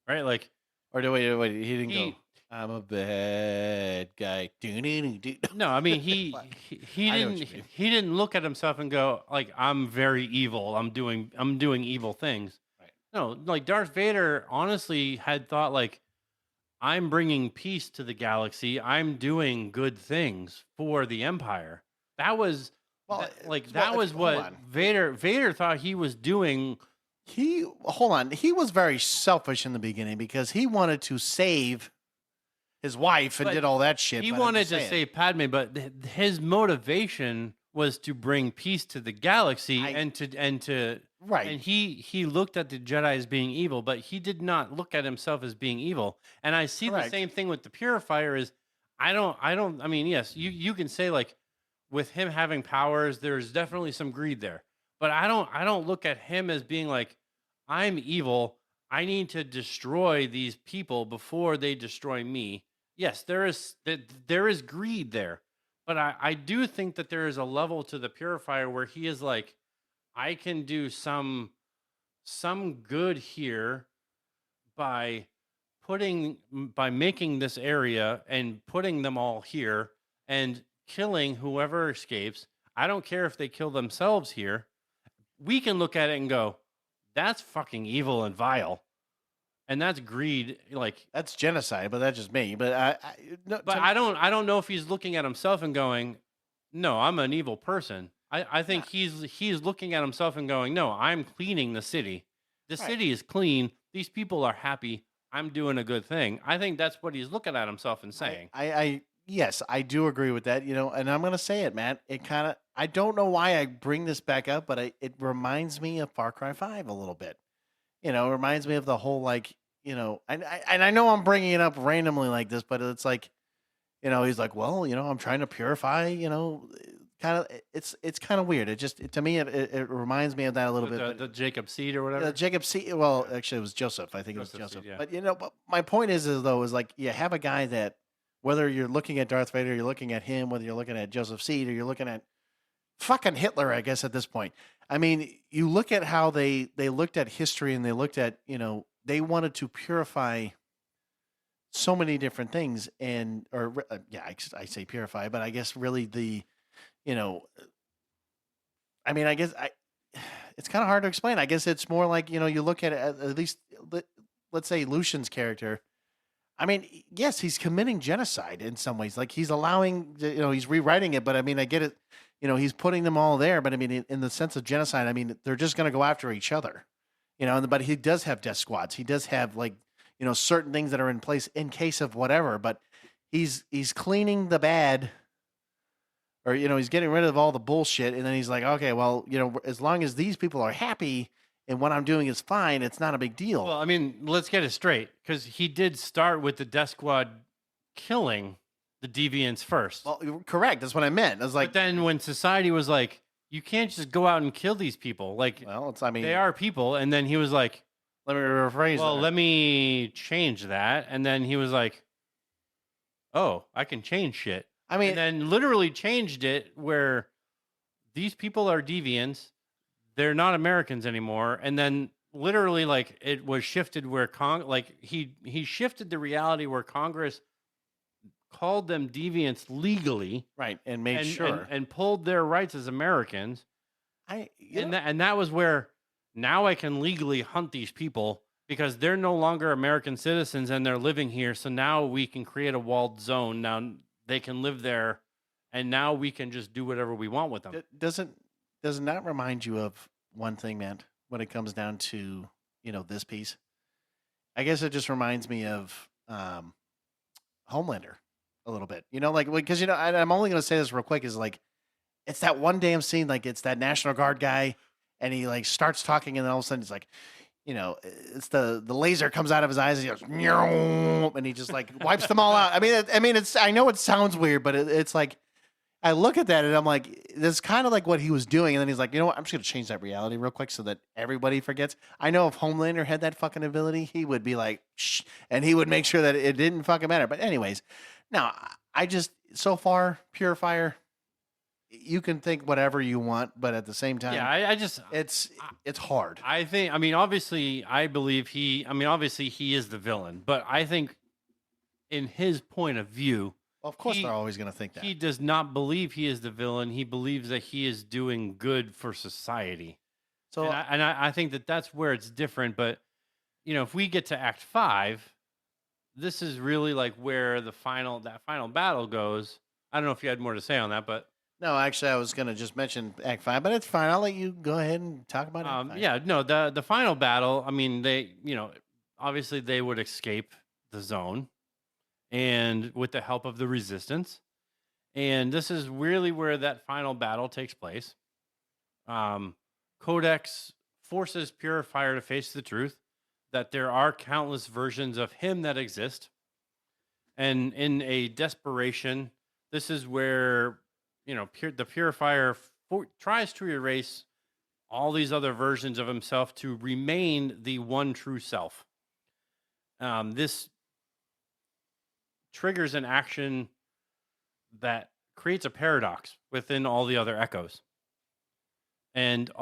[SPEAKER 3] Right? Like,
[SPEAKER 1] or wait, he didn't go, I'm a bad guy.
[SPEAKER 3] No, I mean he didn't look at himself and go like, I'm very evil. I'm doing evil things. Right. No, like Darth Vader honestly had thought like, I'm bringing peace to the galaxy. I'm doing good things for the Empire. That was
[SPEAKER 1] Well,
[SPEAKER 3] that was
[SPEAKER 1] hold
[SPEAKER 3] what
[SPEAKER 1] on.
[SPEAKER 3] Vader thought he was doing.
[SPEAKER 1] Hold on. He was very selfish in the beginning because he wanted to save his wife and
[SPEAKER 3] But
[SPEAKER 1] did all that shit.
[SPEAKER 3] He
[SPEAKER 1] but I'm
[SPEAKER 3] wanted
[SPEAKER 1] just
[SPEAKER 3] to
[SPEAKER 1] saying.
[SPEAKER 3] save Padme, but his motivation was to bring peace to the galaxy and to
[SPEAKER 1] Right.
[SPEAKER 3] and he looked at the Jedi as being evil, but he did not look at himself as being evil. And I see
[SPEAKER 1] Correct.
[SPEAKER 3] the same thing with the Purifier is I mean, yes, you can say like with him having powers, there's definitely some greed there. But I don't look at him as being like, I'm evil. I need to destroy these people before they destroy me. Yes, there is greed there. But I do think that there is a level to the Purifier where he is like, I can do some good here by by making this area and putting them all here and killing whoever escapes. I don't care if they kill themselves here. We can look at it and go, that's fucking evil and vile. And that's greed. Like,
[SPEAKER 1] That's genocide, but that's just me. But no,
[SPEAKER 3] but
[SPEAKER 1] to-
[SPEAKER 3] I don't know if he's looking at himself and going, no, I'm an evil person. I think he's looking at himself and going, no, I'm cleaning the city. The
[SPEAKER 1] Right.
[SPEAKER 3] city is clean. These people are happy. I'm doing a good thing. I think that's what he's looking at himself and saying.
[SPEAKER 1] Yes, I do agree with that. And I'm gonna say it, Matt. It kind of I don't know why I bring this back up, but it reminds me of Far Cry 5 a little bit. It reminds me of the whole like and I know I'm bringing it up randomly like this, but it's like he's like, well, I'm trying to purify, kind of it's kind of weird. To me it reminds me of that a little bit.
[SPEAKER 3] The Jacob seed or whatever.
[SPEAKER 1] Jacob C. Well, actually, it was Joseph. I think it was
[SPEAKER 3] Joseph
[SPEAKER 1] Joseph.
[SPEAKER 3] Seed, yeah.
[SPEAKER 1] But my point is like you have a guy that whether you're looking at Darth Vader, you're looking at him, whether you're looking at Joseph Seed or you're looking at fucking Hitler, I guess at this point. I mean, you look at how they looked at history and they looked at they wanted to purify so many different things I say purify, but I guess really you know I mean, I guess it's kind of hard to explain. I guess it's more like, you look at it at least, let's say Lucian's character. I mean, yes, he's committing genocide in some ways. Like he's allowing, he's rewriting it, but I mean, I get it. He's putting them all there, but I mean, in the sense of genocide, I mean, they're just going to go after each other, but he does have death squads. He does have like, certain things that are in place in case of whatever, but he's cleaning the bad or he's getting rid of all the bullshit, and then he's like, okay, well, as long as these people are happy and what I'm doing is fine, it's not a big deal.
[SPEAKER 3] Well, I mean, let's get it straight because he did start with the Death Squad killing the deviants first.
[SPEAKER 1] Well, correct. That's what I meant. I was like,
[SPEAKER 3] but then when society was like, you can't just go out and kill these people. Like,
[SPEAKER 1] well,
[SPEAKER 3] they are people. And then he was like,
[SPEAKER 1] let me rephrase
[SPEAKER 3] well,
[SPEAKER 1] that.
[SPEAKER 3] let me change that. And then he was like, oh, I can change shit.
[SPEAKER 1] I mean,
[SPEAKER 3] and then literally changed it where these people are deviants. They're not Americans anymore. And then literally like it was shifted where he shifted the reality where Congress called them deviants legally.
[SPEAKER 1] Right. And made sure.
[SPEAKER 3] And pulled their rights as Americans.
[SPEAKER 1] And
[SPEAKER 3] that was where now I can legally hunt these people because they're no longer American citizens and they're living here. So now we can create a walled zone. Now they can live there, and now we can just do whatever we want with them.
[SPEAKER 1] Doesn't that remind you of one thing, man? When it comes down to this piece, I guess it just reminds me of Homelander a little bit. Like because I'm only going to say this real quick is like it's that one damn scene, like it's that National Guard guy, and he like starts talking, and then all of a sudden he's like. It's the laser comes out of his eyes and he goes, "Meow," and he just like wipes them all out. I mean, it's I know it sounds weird, but it's like I look at that and I'm like, this is kind of like what he was doing. And then he's like, you know what? I'm just going to change that reality real quick so that everybody forgets. I know if Homelander had that fucking ability, he would be like, shh, and he would make sure that it didn't fucking matter. But anyways, now I just so far Purifier. You can think whatever you want, but at the same time,
[SPEAKER 3] yeah,
[SPEAKER 1] it's hard.
[SPEAKER 3] I think, I mean, obviously, obviously he is the villain, but I think in his point of view,
[SPEAKER 1] well, of course they're always going to think that.
[SPEAKER 3] He does not believe he is the villain. He believes that he is doing good for society. So, I think that that's where it's different. But, if we get to Act 5, this is really like where that final battle goes. I don't know if you had more to say on that, but
[SPEAKER 1] No, actually, I was going to just mention Act 5, but it's fine. I'll let you go ahead and talk about Act 5.
[SPEAKER 3] yeah, no, the final battle. I mean, they, obviously they would escape the zone, and with the help of the resistance, and this is really where that final battle takes place. Codex forces Purifier to face the truth that there are countless versions of him that exist, and in a desperation, this is where the Purifier tries to erase all these other versions of himself to remain the one true self. This triggers an action that creates a paradox within all the other echoes. And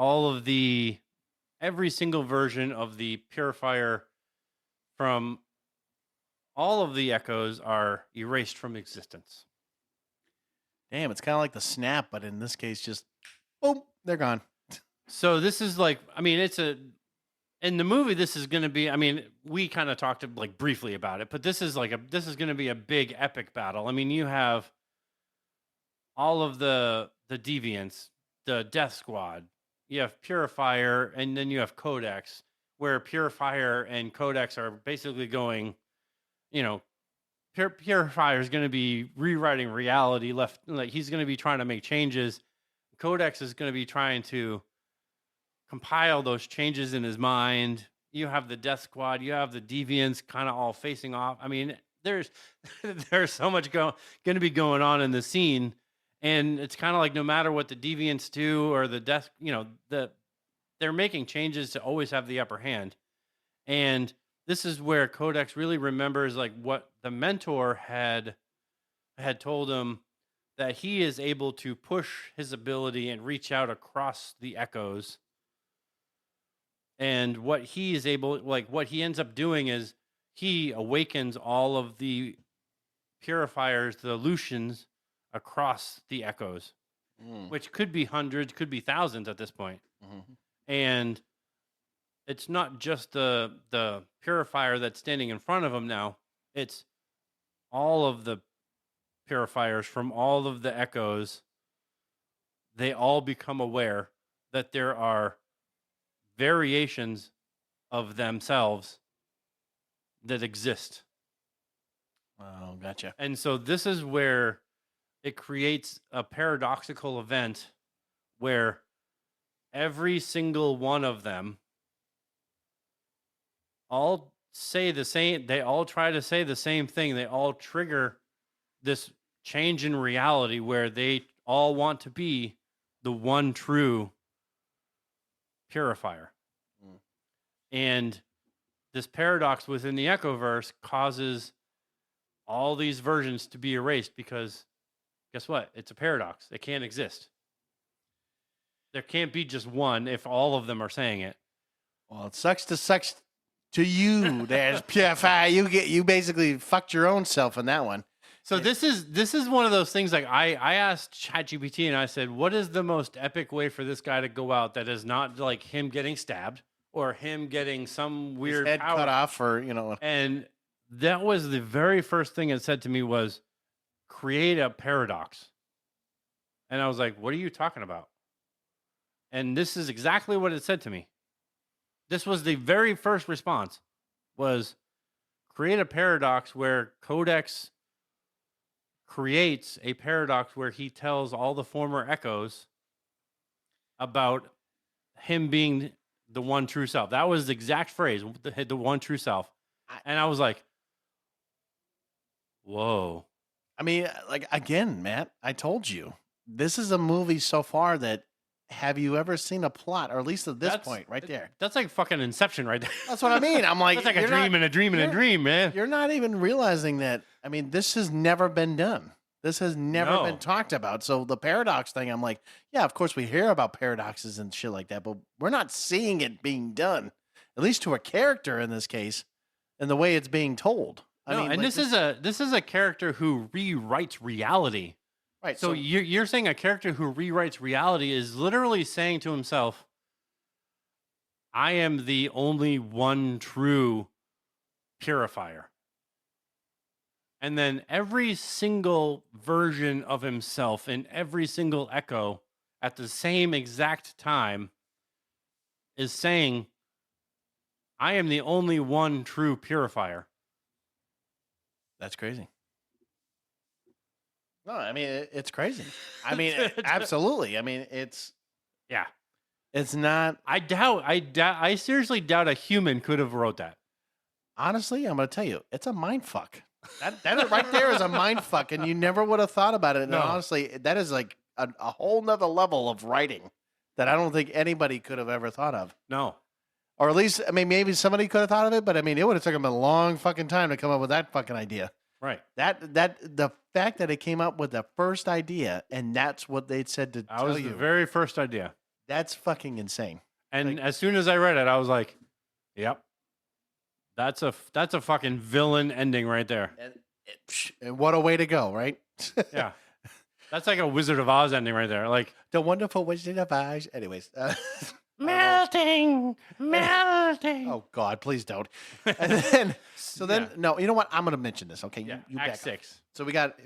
[SPEAKER 3] every single version of the Purifier from all of the echoes are erased from existence.
[SPEAKER 1] Damn, it's kind of like the snap, but in this case, just boom, they're gone.
[SPEAKER 3] So this is like, I mean, in the movie, this is going to be, I mean, we kind of talked like briefly about it, but this is going to be a big epic battle. I mean, you have all of the deviants, the Death Squad, you have Purifier, and then you have Codex, where Purifier and Codex are basically going, Purifier is going to be rewriting reality. He's going to be trying to make changes. Codex is going to be trying to compile those changes in his mind. You have the Death Squad. You have the deviants kind of all facing off. I mean, there's so much going to be going on in the scene, and it's kind of like no matter what the deviants do or the death, they're making changes to always have the upper hand. And this is where Codex really remembers like what the mentor had told him, that he is able to push his ability and reach out across the echoes. And what he is able, like what he ends up doing is he awakens all of the Purifiers, the Lucians, across the echoes, which could be hundreds, could be thousands at this point.
[SPEAKER 1] Mm-hmm.
[SPEAKER 3] And it's not just the Purifier that's standing in front of him now. It's all of the Purifiers from all of the echoes. They all become aware that there are variations of themselves that exist.
[SPEAKER 1] Oh, gotcha.
[SPEAKER 3] And so this is where it creates a paradoxical event where every single one of them all say the same, they all try to say the same thing. They all trigger this change in reality where they all want to be the one true Purifier. And this paradox within the Echoverse causes all these versions to be erased because guess what? It's a paradox. It can't exist. There can't be just one if all of them are saying it.
[SPEAKER 1] Well, it sucks to you. There's Purifier. You basically fucked your own self in that one.
[SPEAKER 3] So this is one of those things. Like I asked ChatGPT and I said, what is the most epic way for this guy to go out that is not like him getting stabbed or him getting some weird
[SPEAKER 1] head
[SPEAKER 3] power
[SPEAKER 1] cut off, or
[SPEAKER 3] And that was the very first thing it said to me was create a paradox. And I was like, what are you talking about? And this is exactly what it said to me. This was the very first response, was create a paradox where Codex creates a paradox where he tells all the former echoes about him being the one true self. That was the exact phrase, the one true self. And I was like, whoa.
[SPEAKER 1] I mean, like, again, Matt, I told you, this is a movie so far that, have you ever seen a plot, or at least at this point right there?
[SPEAKER 3] That's like fucking Inception right there.
[SPEAKER 1] That's what I mean. I'm like,
[SPEAKER 3] that's like a dream and a dream and a dream, man.
[SPEAKER 1] You're not even realizing that. I mean, this has never been done. This has never been talked about. So the paradox thing, I'm like, yeah, of course we hear about paradoxes and shit like that, but we're not seeing it being done, at least to a character in this case, and the way it's being told. I mean,
[SPEAKER 3] and
[SPEAKER 1] like,
[SPEAKER 3] this is a character who rewrites reality.
[SPEAKER 1] Right.
[SPEAKER 3] So you're saying a character who rewrites reality is literally saying to himself, I am the only one true Purifier. And then every single version of himself in every single echo at the same exact time is saying, I am the only one true purifier.
[SPEAKER 1] That's crazy. No, I mean it's crazy. I mean, absolutely. I mean,
[SPEAKER 3] Yeah.
[SPEAKER 1] it's not.
[SPEAKER 3] I seriously doubt a human could have wrote that.
[SPEAKER 1] Honestly, I'm going to tell you, it's a mind fuck. That right there is a mind fuck, and you never would have thought about it. And
[SPEAKER 3] No.
[SPEAKER 1] honestly, that is like a whole nother level of writing that I don't think anybody could have ever thought of.
[SPEAKER 3] No.
[SPEAKER 1] Or at least, I mean, maybe somebody could have thought of it, but I mean, it would have taken them a long fucking time to come up with that fucking idea.
[SPEAKER 3] Right.
[SPEAKER 1] The fact that it came up with the first idea, and that's what they said to
[SPEAKER 3] That
[SPEAKER 1] tell
[SPEAKER 3] was
[SPEAKER 1] you,
[SPEAKER 3] the very first idea.
[SPEAKER 1] that's fucking insane.
[SPEAKER 3] And as soon as I read it, I was like, yep. That's a fucking villain ending right there.
[SPEAKER 1] And what a way to go, right?
[SPEAKER 3] Yeah. That's like a Wizard of Oz ending right there. Like,
[SPEAKER 1] The Wonderful Wizard of Oz. Anyways.
[SPEAKER 3] melting.
[SPEAKER 1] Oh God, please don't. And then,
[SPEAKER 3] Yeah.
[SPEAKER 1] no, you know what? I'm going to mention this. Okay,
[SPEAKER 3] Yeah.
[SPEAKER 1] you
[SPEAKER 3] Act
[SPEAKER 1] back up.
[SPEAKER 3] 6.
[SPEAKER 1] So we got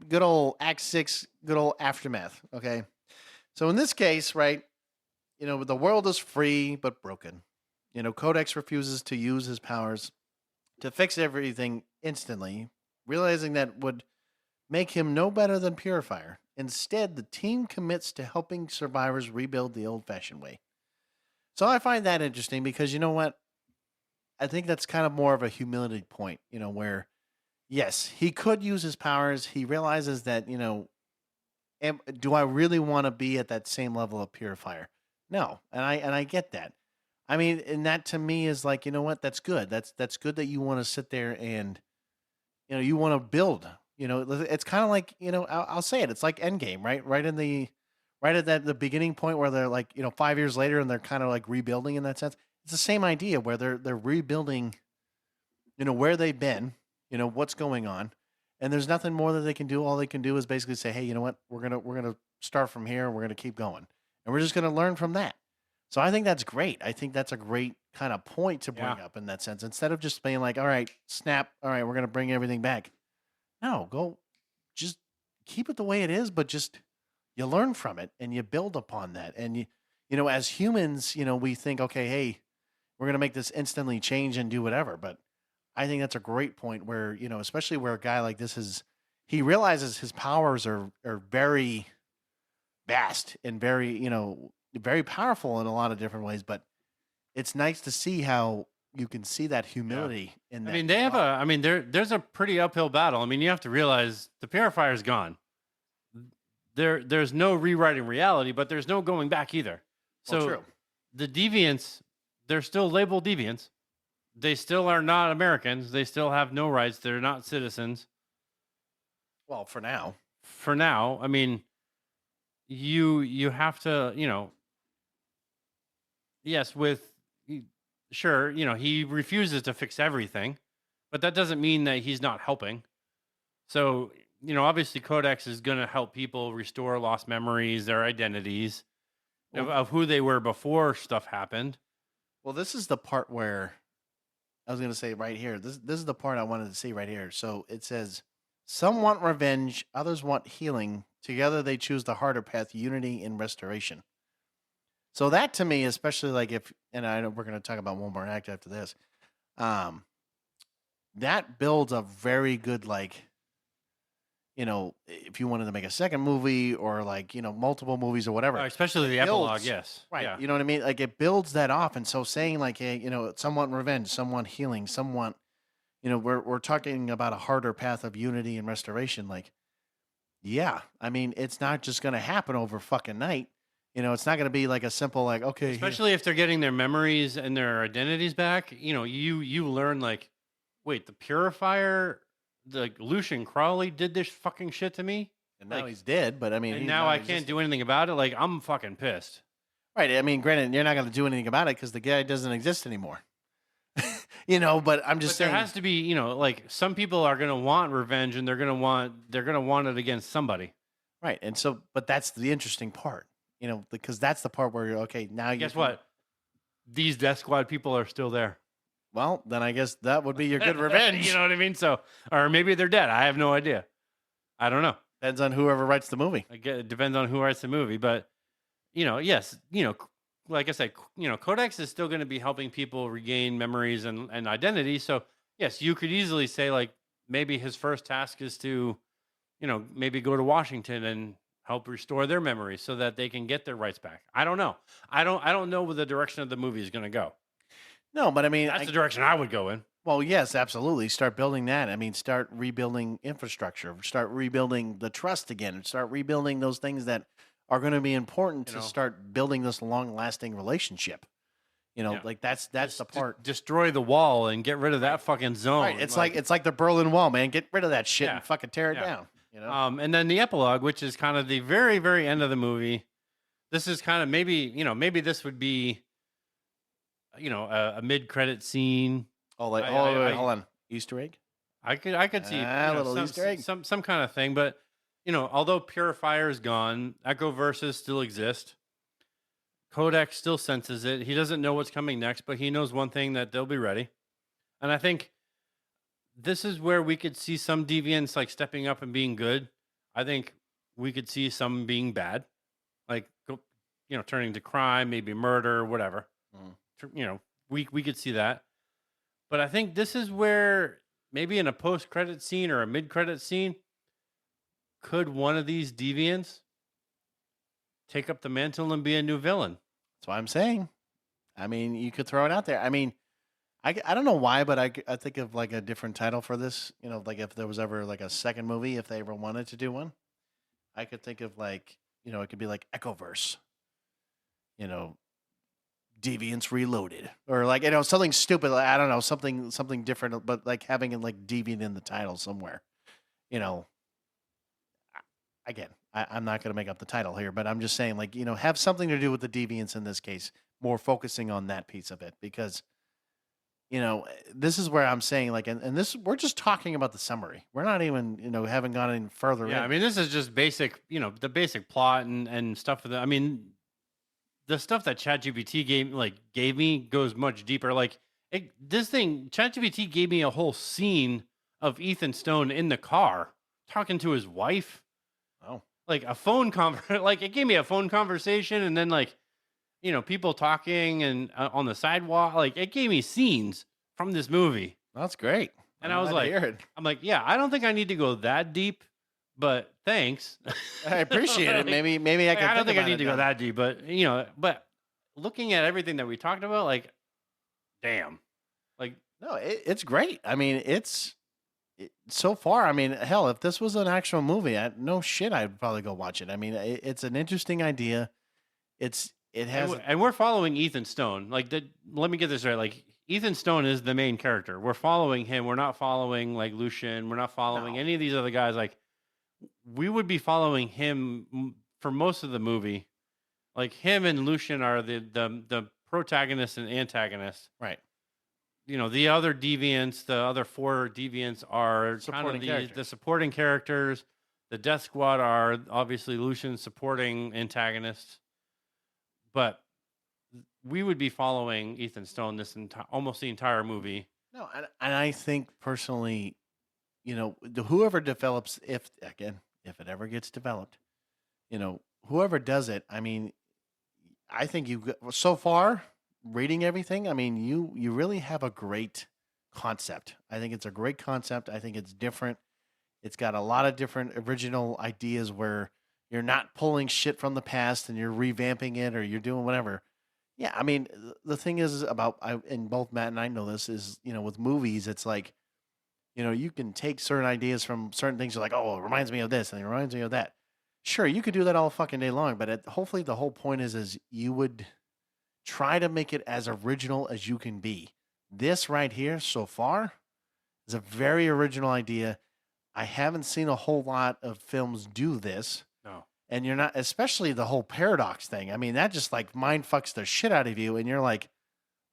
[SPEAKER 1] good old Act 6, good old aftermath. Okay, so in this case, right, the world is free but broken. Codex refuses to use his powers to fix everything instantly, realizing that would make him no better than Purifier. Instead, the team commits to helping survivors rebuild the old-fashioned way. So I find that interesting because you know what? I think that's kind of more of a humility point, where yes, he could use his powers. He realizes that, do I really want to be at that same level of Purifier? No, and I get that. I mean, and that to me is like, you know what? That's good. That's good that you want to sit there and, you want to build. It's kind of like, I'll say it. It's like Endgame, right? Right at the beginning point where they're like, 5 years later and they're kind of like rebuilding in that sense. It's the same idea where they're rebuilding, where they've been, what's going on, and there's nothing more that they can do. All they can do is basically say, hey, you know what? We're gonna start from here. We're gonna keep going, and we're just gonna learn from that. So I think that's great. I think that's a great kind of point to bring up in that sense. Instead of just being like, all right, snap, all right, we're gonna bring everything back. No, go, just keep it the way it is, but just you learn from it and you build upon that. And as humans, we think, okay, hey, we're gonna make this instantly change and do whatever. But I think that's a great point where, especially where a guy like this he realizes his powers are very vast and very, very powerful in a lot of different ways. But it's nice to see how you can see that humility in that.
[SPEAKER 3] I mean, there's a pretty uphill battle. I mean, you have to realize the Purifier's gone. There's no rewriting reality, but there's no going back either. So
[SPEAKER 1] true.
[SPEAKER 3] The deviants, they're still labeled deviants. They still are not Americans. They still have no rights. They're not citizens.
[SPEAKER 1] Well, for now.
[SPEAKER 3] For now, I mean, you have to, yes, sure, he refuses to fix everything, but that doesn't mean that he's not helping. So, obviously Codex is going to help people restore lost memories, their identities of who they were before stuff happened.
[SPEAKER 1] Well, this is the part where I was going to say right here. This is the part I wanted to see right here. So it says, some want revenge, others want healing. Together they choose the harder path, unity and restoration. So that to me, especially like and I know we're going to talk about one more act after this, that builds a very good, like, if you wanted to make a second movie or like, multiple movies or whatever.
[SPEAKER 3] Especially the epilogue, yes.
[SPEAKER 1] Right.
[SPEAKER 3] Yeah.
[SPEAKER 1] You know what I mean? Like it builds that off. And so saying like, hey, some want revenge, some want healing, some want, we're talking about a harder path of unity and restoration. Like, yeah, I mean, it's not just going to happen over fucking night. It's not going to be like a simple, like, okay.
[SPEAKER 3] Especially if they're getting their memories and their identities back, you learn like, wait, the Purifier, the Lucian Crawley did this fucking shit to me.
[SPEAKER 1] And now he's dead, but I mean,
[SPEAKER 3] and now I can't do anything about it. Like, I'm fucking pissed.
[SPEAKER 1] Right. I mean, granted, you're not going to do anything about it because the guy doesn't exist anymore. But I'm just saying
[SPEAKER 3] there has to be, like some people are going to want revenge and they're going to want it against somebody.
[SPEAKER 1] Right. And so, but that's the interesting part, because that's the part where you're okay. Now
[SPEAKER 3] guess what? These Death Squad people are still there.
[SPEAKER 1] Well, then I guess that would be your good revenge.
[SPEAKER 3] You know what I mean? So, or maybe they're dead. I have no idea. I don't know.
[SPEAKER 1] Depends on whoever writes the movie.
[SPEAKER 3] It depends on who writes the movie, but yes, like I said, Codex is still going to be helping people regain memories and identity. So yes, you could easily say like maybe his first task is to, maybe go to Washington and help restore their memories so that they can get their rights back. I don't know. I don't know where the direction of the movie is going to go.
[SPEAKER 1] No, but I mean,
[SPEAKER 3] That's the direction I would go in.
[SPEAKER 1] well, yes, absolutely. Start building that. I mean, start rebuilding infrastructure. Start rebuilding the trust again. Start rebuilding those things that are going to be important to start building this long-lasting relationship.
[SPEAKER 3] Yeah.
[SPEAKER 1] Like that's the part.
[SPEAKER 3] Destroy the wall and get rid of that fucking zone.
[SPEAKER 1] Right. It's like the Berlin Wall, man. Get rid of that shit
[SPEAKER 3] Yeah.
[SPEAKER 1] and fucking tear it
[SPEAKER 3] Yeah.
[SPEAKER 1] down.
[SPEAKER 3] And then the epilogue, which is kind of the very, very end of the movie. This is kind of maybe this would be, a mid-credit scene.
[SPEAKER 1] Hold on. Easter egg?
[SPEAKER 3] I could see
[SPEAKER 1] a little Easter egg.
[SPEAKER 3] some kind of thing, but although Purifier is gone, Echoverses still exist. Codex still senses it. He doesn't know what's coming next, but he knows one thing, that they'll be ready. And I think this is where we could see some deviants like stepping up and being good. I think we could see some being bad, like turning to crime, maybe murder, whatever. We could see that. But I think this is where maybe in a post-credit scene or a mid-credit scene, could one of these deviants take up the mantle and be a new villain?
[SPEAKER 1] That's what I'm saying. I mean, you could throw it out there. I mean, I don't know why, but I think of like a different title for this. Like if there was ever like a second movie, if they ever wanted to do one, I could think of like, it could be like Echoverse. Deviants Reloaded, or like something stupid. Like, I don't know, something different, but like having it like deviant in the title somewhere. Again, I'm not going to make up the title here, but I'm just saying, like, have something to do with the deviants in this case, more focusing on that piece of it, because this is where I'm saying, like, and this, we're just talking about the summary. We're not even haven't gone any further.
[SPEAKER 3] Yeah, I mean, this is just basic, the basic plot and stuff. I mean, the stuff that ChatGPT gave me goes much deeper. Like ChatGPT gave me a whole scene of Ethan Stone in the car talking to his wife.
[SPEAKER 1] Oh,
[SPEAKER 3] like a phone like it gave me a phone conversation, and then people talking and on the sidewalk. Like it gave me scenes from this movie.
[SPEAKER 1] That's great.
[SPEAKER 3] And I was like, I'm like, yeah, I don't think I need to go that deep, but thanks.
[SPEAKER 1] I appreciate it. Maybe I can.
[SPEAKER 3] I don't think I need to go that deep, but but looking at everything that we talked about, like, damn, like,
[SPEAKER 1] no, it's great. I mean, so far. I mean, hell, if this was an actual movie, no shit, I'd probably go watch it. I mean, it's an interesting idea. And
[SPEAKER 3] we're following Ethan Stone. Like, let me get this right. Like, Ethan Stone is the main character. We're following him. We're not following like Lucian. We're not following any of these other guys. Like, we would be following him for most of the movie. Like, him and Lucian are the protagonist and antagonist.
[SPEAKER 1] Right.
[SPEAKER 3] The other deviants, the other four deviants are
[SPEAKER 1] Supporting
[SPEAKER 3] kind of the
[SPEAKER 1] characters.
[SPEAKER 3] supporting characters. The Death Squad are obviously Lucian's supporting antagonists. But we would be following Ethan Stone this almost the entire movie.
[SPEAKER 1] No, and I think personally, whoever develops, if it ever gets developed, whoever does it, I mean, I think so far reading everything, I mean, you really have a great concept. I think it's a great concept. I think it's different. It's got a lot of different original ideas where you're not pulling shit from the past and you're revamping it or you're doing whatever. Yeah, I mean, the thing is and both Matt and I know this is, with movies, it's like, you can take certain ideas from certain things. You're like, oh, it reminds me of this and it reminds me of that. Sure, you could do that all fucking day long, but hopefully the whole point is you would try to make it as original as you can be. This right here so far is a very original idea. I haven't seen a whole lot of films do this.
[SPEAKER 3] No.
[SPEAKER 1] And you're not, especially the whole paradox thing. I mean, that just like mind fucks the shit out of you. And you're like,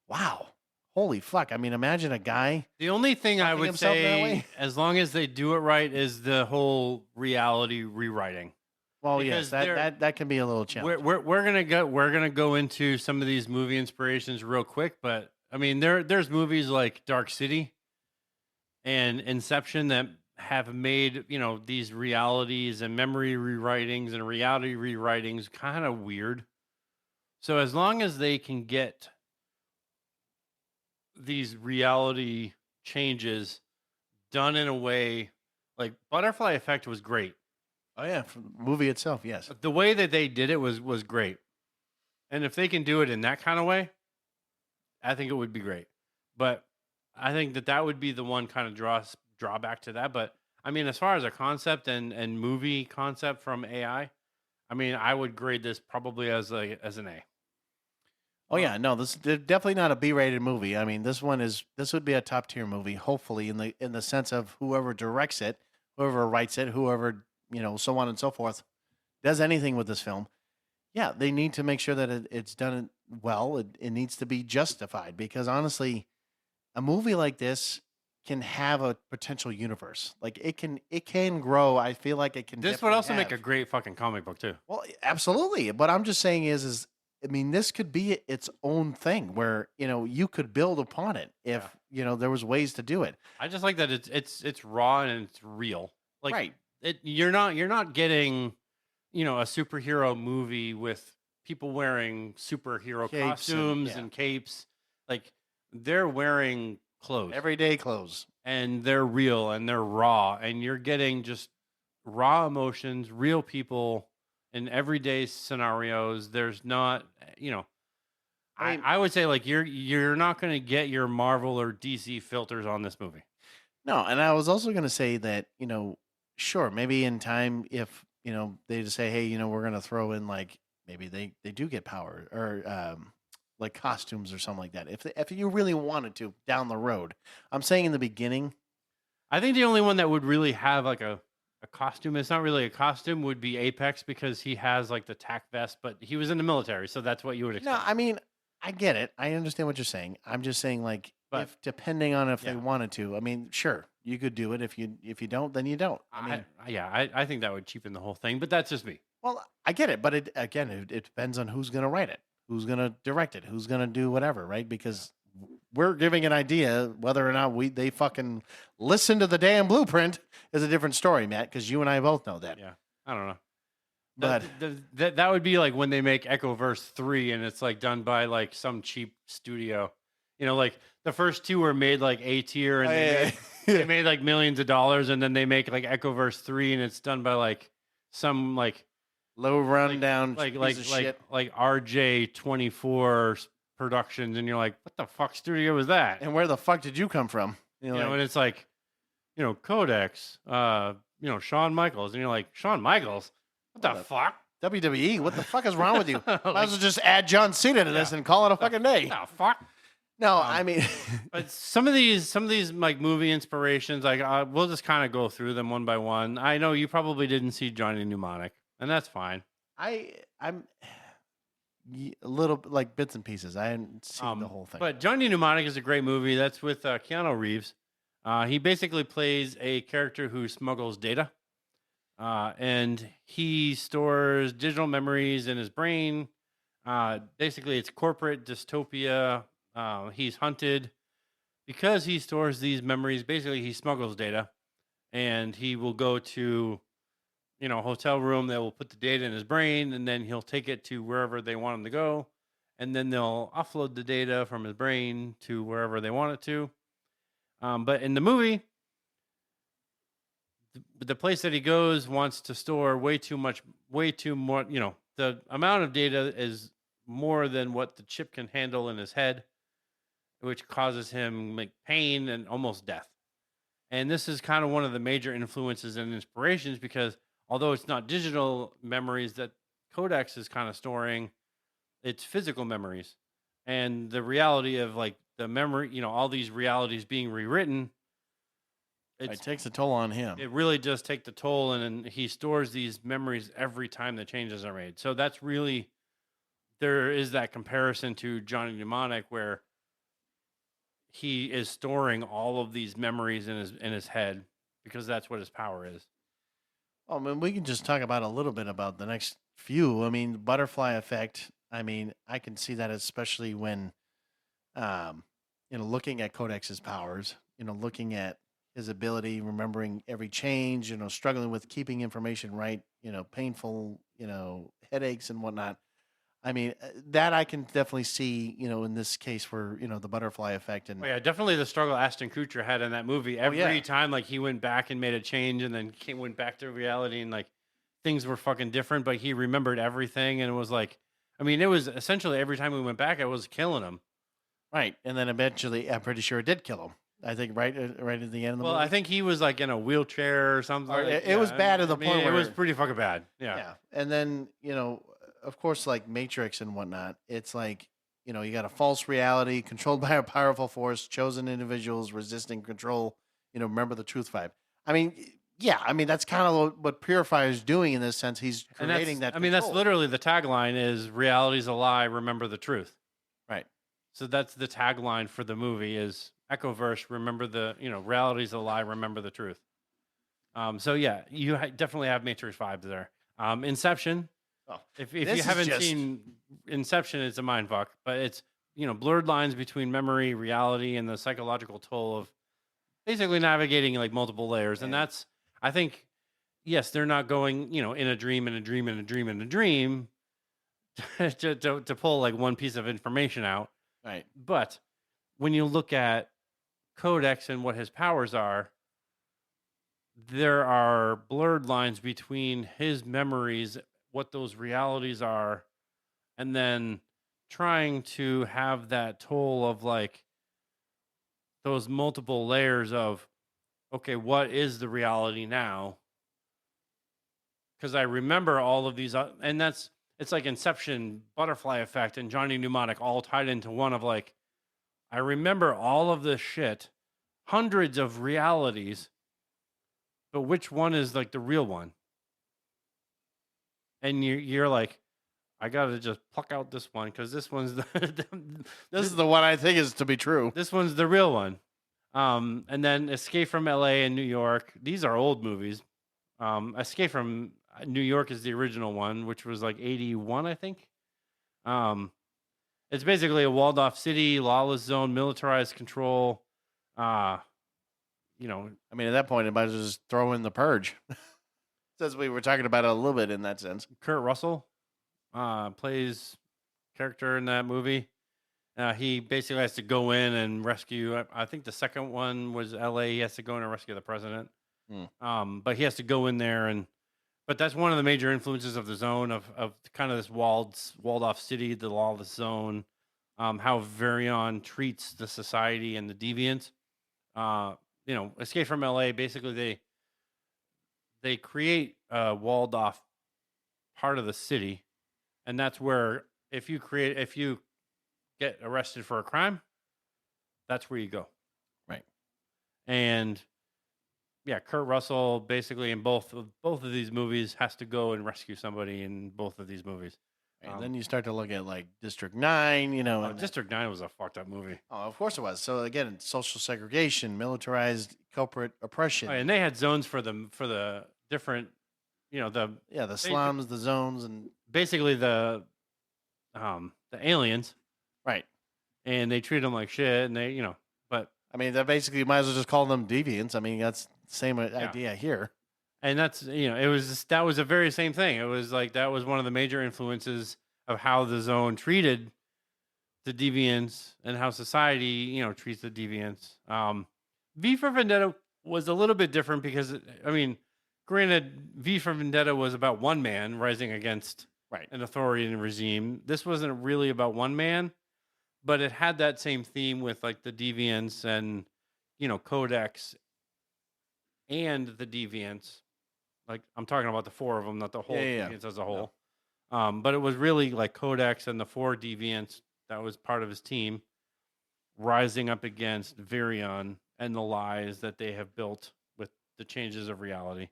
[SPEAKER 1] wow, holy fuck. I mean, imagine a guy.
[SPEAKER 3] The only thing I
[SPEAKER 1] fucking
[SPEAKER 3] would
[SPEAKER 1] himself that
[SPEAKER 3] say,
[SPEAKER 1] way.
[SPEAKER 3] as long as they do it right, is the whole reality rewriting.
[SPEAKER 1] Well,
[SPEAKER 3] Because
[SPEAKER 1] yes, that can be a little challenge.
[SPEAKER 3] We're gonna go into some of these movie inspirations real quick, but I mean, there's movies like Dark City and Inception that have made, these realities and memory rewritings and reality rewritings kind of weird. So as long as they can get these reality changes done in a way like Butterfly Effect was great.
[SPEAKER 1] Oh yeah, from the movie itself, yes.
[SPEAKER 3] The way that they did it was great. And if they can do it in that kind of way, I think it would be great. But I think that would be the one kind of drawback to that. But I mean, as far as a concept and movie concept from AI, I mean, I would grade this probably as an A.
[SPEAKER 1] Oh yeah, no, this is definitely not a B-rated movie. I mean, this would be a top tier movie, hopefully in the sense of whoever directs it, whoever writes it, whoever so on and so forth, does anything with this film. Yeah, they need to make sure that it's done well. It needs to be justified because honestly, a movie like this can have a potential universe. Like it can grow. I feel like it can.
[SPEAKER 3] This would also make a
[SPEAKER 1] have.
[SPEAKER 3] great fucking comic book too.
[SPEAKER 1] Well, absolutely. But I'm just saying is I mean, this could be its own thing where you could build upon it if there was ways to do it.
[SPEAKER 3] I just like that it's raw and it's real. Like
[SPEAKER 1] Right.
[SPEAKER 3] you're not getting a superhero movie with people wearing superhero
[SPEAKER 1] Capes and-
[SPEAKER 3] costumes
[SPEAKER 1] yeah.
[SPEAKER 3] and capes. Like they're wearing clothes
[SPEAKER 1] Everyday clothes.
[SPEAKER 3] and they're real and they're raw and you're getting just raw emotions, real people in everyday scenarios. There's not,
[SPEAKER 1] I mean-
[SPEAKER 3] I would say like you're not going to get your Marvel or DC filters on this movie.
[SPEAKER 1] No, and I was also going to say that, sure, maybe in time, if, they just say, hey, we're going to throw in like, maybe they do get power or like costumes or something like that. If you really wanted to down the road, I'm saying in the beginning,
[SPEAKER 3] I think the only one that would really have like a costume, it's not really a costume, would be Apex because he has like the tack vest, but he was in the military. So that's what you would expect.
[SPEAKER 1] no, I mean, I get it. I understand what you're saying. I'm just saying like,
[SPEAKER 3] But-
[SPEAKER 1] if depending on if they
[SPEAKER 3] Yeah.
[SPEAKER 1] wanted to, I mean, sure, you could do it. If you don't, then you don't. I mean,
[SPEAKER 3] I think that would cheapen the whole thing, but that's just me.
[SPEAKER 1] well, I get it, but it depends on who's going to write it, who's going to direct it, who's going to do whatever, right? Because we're giving an idea whether or not they fucking listen to the damn blueprint is a different story, Matt. Because you and I both know that.
[SPEAKER 3] Yeah. I don't know.
[SPEAKER 1] But
[SPEAKER 3] That would be like when they make Echoverse 3 and it's like done by like some cheap studio. Like the first two were made like A tier and they made like millions of dollars, and then they make like Echoverse 3 and it's done by like some like
[SPEAKER 1] low rundown,
[SPEAKER 3] like
[SPEAKER 1] piece of shit.
[SPEAKER 3] RJ24 productions, and you're like, what the fuck studio was that?
[SPEAKER 1] And where the fuck did you come from?
[SPEAKER 3] And it's like, Codex, Shawn Michaels, and you're like, Shawn Michaels, what the fuck?
[SPEAKER 1] WWE. What the fuck is wrong with you? Might as well just add John Cena to this and call it a fucking day.
[SPEAKER 3] What the fuck?
[SPEAKER 1] No, I mean,
[SPEAKER 3] But some of these like movie inspirations, like we'll just kind of go through them one by one. I know you probably didn't see Johnny Mnemonic, and that's fine.
[SPEAKER 1] I'm a little like bits and pieces. I haven't seen the whole thing.
[SPEAKER 3] But Johnny Mnemonic is a great movie. That's with Keanu Reeves. He basically plays a character who smuggles data, and he stores digital memories in his brain. Basically, it's corporate dystopia. He's hunted because he stores these memories. Basically, he smuggles data, and he will go to, a hotel room that will put the data in his brain, and then he'll take it to wherever they want him to go, and then they'll offload the data from his brain to wherever they want it to. But in the movie, the place that he goes wants to store way too more. The amount of data is more than what the chip can handle in his head, which causes him like pain and almost death. And this is kind of one of the major influences and inspirations because although it's not digital memories that Codex is kind of storing, it's physical memories. And the reality of like the memory, all these realities being rewritten,
[SPEAKER 1] it takes a toll on him.
[SPEAKER 3] It really does take the toll, and he stores these memories every time the changes are made. So that's really, there is that comparison to Johnny Mnemonic where he is storing all of these memories in his head because that's what his power is.
[SPEAKER 1] Oh, I mean, we can just talk about a little bit about the next few. I mean, butterfly effect. I mean, I can see that especially when looking at Kodak's powers, looking at his ability, remembering every change, struggling with keeping information right, painful, headaches and whatnot. I mean, that I can definitely see, in this case where, the butterfly effect
[SPEAKER 3] Oh
[SPEAKER 1] and
[SPEAKER 3] yeah, definitely the struggle Ashton Kutcher had in that movie. Every
[SPEAKER 1] yeah.
[SPEAKER 3] time like he went back and made a change and then went back to reality and like things were fucking different, but he remembered everything and it was like, I mean, it was essentially every time we went back, it was killing him.
[SPEAKER 1] Right. And then eventually, I'm pretty sure it did kill him. I think right at the end of the
[SPEAKER 3] Well,
[SPEAKER 1] movie.
[SPEAKER 3] I think he was like in a wheelchair or something.
[SPEAKER 1] Or
[SPEAKER 3] Like,
[SPEAKER 1] it was bad to the point
[SPEAKER 3] it
[SPEAKER 1] where
[SPEAKER 3] was pretty fucking bad. Yeah.
[SPEAKER 1] yeah. And then, of course, like Matrix and whatnot, it's like, you got a false reality controlled by a powerful force, chosen individuals resisting control, remember the truth vibe. I mean, yeah, I mean, that's kind of what Purifier is doing in this sense. He's
[SPEAKER 3] And
[SPEAKER 1] creating
[SPEAKER 3] that's,
[SPEAKER 1] that.
[SPEAKER 3] I mean, that's
[SPEAKER 1] control.
[SPEAKER 3] literally the tagline is reality's a lie, remember the truth.
[SPEAKER 1] Right.
[SPEAKER 3] So that's the tagline for the movie is Echoverse, remember the, reality's a lie, remember the truth. So yeah, you definitely have Matrix vibes there. Inception.
[SPEAKER 1] Oh,
[SPEAKER 3] if you haven't seen Inception, it's a mind fuck, but it's, blurred lines between memory, reality, and the psychological toll of basically navigating like multiple layers. And that's, I think, yes, they're not going, in a dream, in a dream, in a dream, in a dream to pull like one piece of information out.
[SPEAKER 1] Right.
[SPEAKER 3] But when you look at Codex and what his powers are, there are blurred lines between his memories, what those realities are, and then trying to have that toll of like those multiple layers of, okay, what is the reality now? Because I remember all of these, and it's like Inception, Butterfly Effect, and Johnny Mnemonic all tied into one of like, I remember all of this shit, hundreds of realities, but which one is like the real one? And you're like, I gotta just pluck out this one because this one's
[SPEAKER 1] this is the one I think is to be true.
[SPEAKER 3] This one's the real one. And then Escape from LA and New York. These are old movies. Escape from New York is the original one, which was like 81, I think. It's basically a walled off city, lawless zone, militarized control.
[SPEAKER 1] I mean, at that point, it might as well just throw in The Purge. Since we were talking about it a little bit in that sense.
[SPEAKER 3] Kurt Russell plays character in that movie. He basically has to go in and rescue. I think the second one was L.A. He has to go in and rescue the president. But he has to go in there but that's one of the major influences of the zone of kind of this walled off city, the lawless zone. How Varion treats the society and the deviants. Escape from LA. Basically, they create a walled off part of the city, and that's where if you get arrested for a crime, that's where you go.
[SPEAKER 1] Right.
[SPEAKER 3] And yeah, Kurt Russell basically in both of these movies has to go and rescue somebody in both of these movies.
[SPEAKER 1] And then you start to look at like District 9,
[SPEAKER 3] District 9 was a fucked up movie.
[SPEAKER 1] Oh, of course it was. So again, social segregation, militarized culprit oppression.
[SPEAKER 3] Oh, and they had zones for the different, the
[SPEAKER 1] slums, the zones, and
[SPEAKER 3] basically the aliens.
[SPEAKER 1] Right.
[SPEAKER 3] And they treat them like shit, and they, but
[SPEAKER 1] I mean, that basically you might as well just call them deviants. I mean, that's the same idea here.
[SPEAKER 3] And that's, that was the very same thing. It was like, that was one of the major influences of how the zone treated the deviants and how society, treats the deviants. V for Vendetta was a little bit different because, granted, V for Vendetta was about one man rising against an authoritarian regime. This wasn't really about one man, but it had that same theme with like the deviants and, Codex and the deviants. Like I'm talking about the four of them, not the whole deviants as a whole. But it was really like Codex and the four deviants that was part of his team rising up against Varion and the lies that they have built with the changes of reality.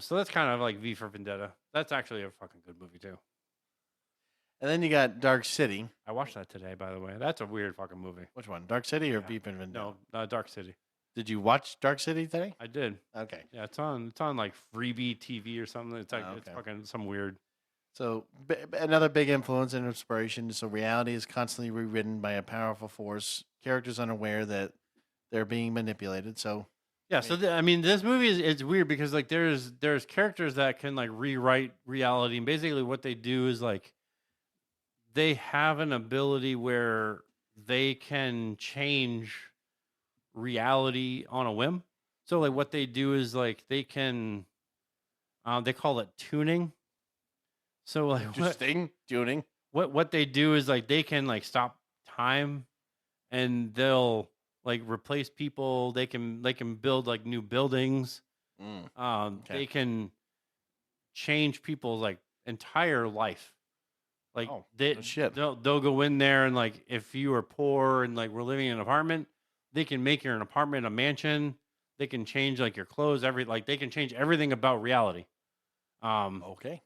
[SPEAKER 3] So that's kind of like V for Vendetta. That's actually a fucking good movie too.
[SPEAKER 1] And then you got Dark City.
[SPEAKER 3] I watched that today, by the way. That's a weird fucking movie.
[SPEAKER 1] Which one? Dark City or V for Vendetta?
[SPEAKER 3] No, Dark City.
[SPEAKER 1] Did you watch Dark City today?
[SPEAKER 3] I did.
[SPEAKER 1] Okay.
[SPEAKER 3] Yeah, it's on like Freebie TV or something. It's like it's fucking some weird
[SPEAKER 1] So another big influence and inspiration. So reality is constantly rewritten by a powerful force. Characters unaware that they're being manipulated. So
[SPEAKER 3] Yeah,
[SPEAKER 1] I
[SPEAKER 3] so
[SPEAKER 1] mean,
[SPEAKER 3] I mean, this movie is it's weird because like there's characters that can like rewrite reality, and basically what they do is like they have an ability where they can change reality on a whim. So like what they do is like they can they call it tuning. So like
[SPEAKER 1] interesting tuning.
[SPEAKER 3] what they do is like they can like stop time and they'll like replace people. They can build like new buildings.
[SPEAKER 1] Okay.
[SPEAKER 3] They can change people's like entire life. Like
[SPEAKER 1] Oh,
[SPEAKER 3] they
[SPEAKER 1] no shit.
[SPEAKER 3] they'll go in there and like if you are poor and like we're living in an apartment, they can make your an apartment a mansion. They can change like your clothes, like they can change everything about reality.
[SPEAKER 1] Okay.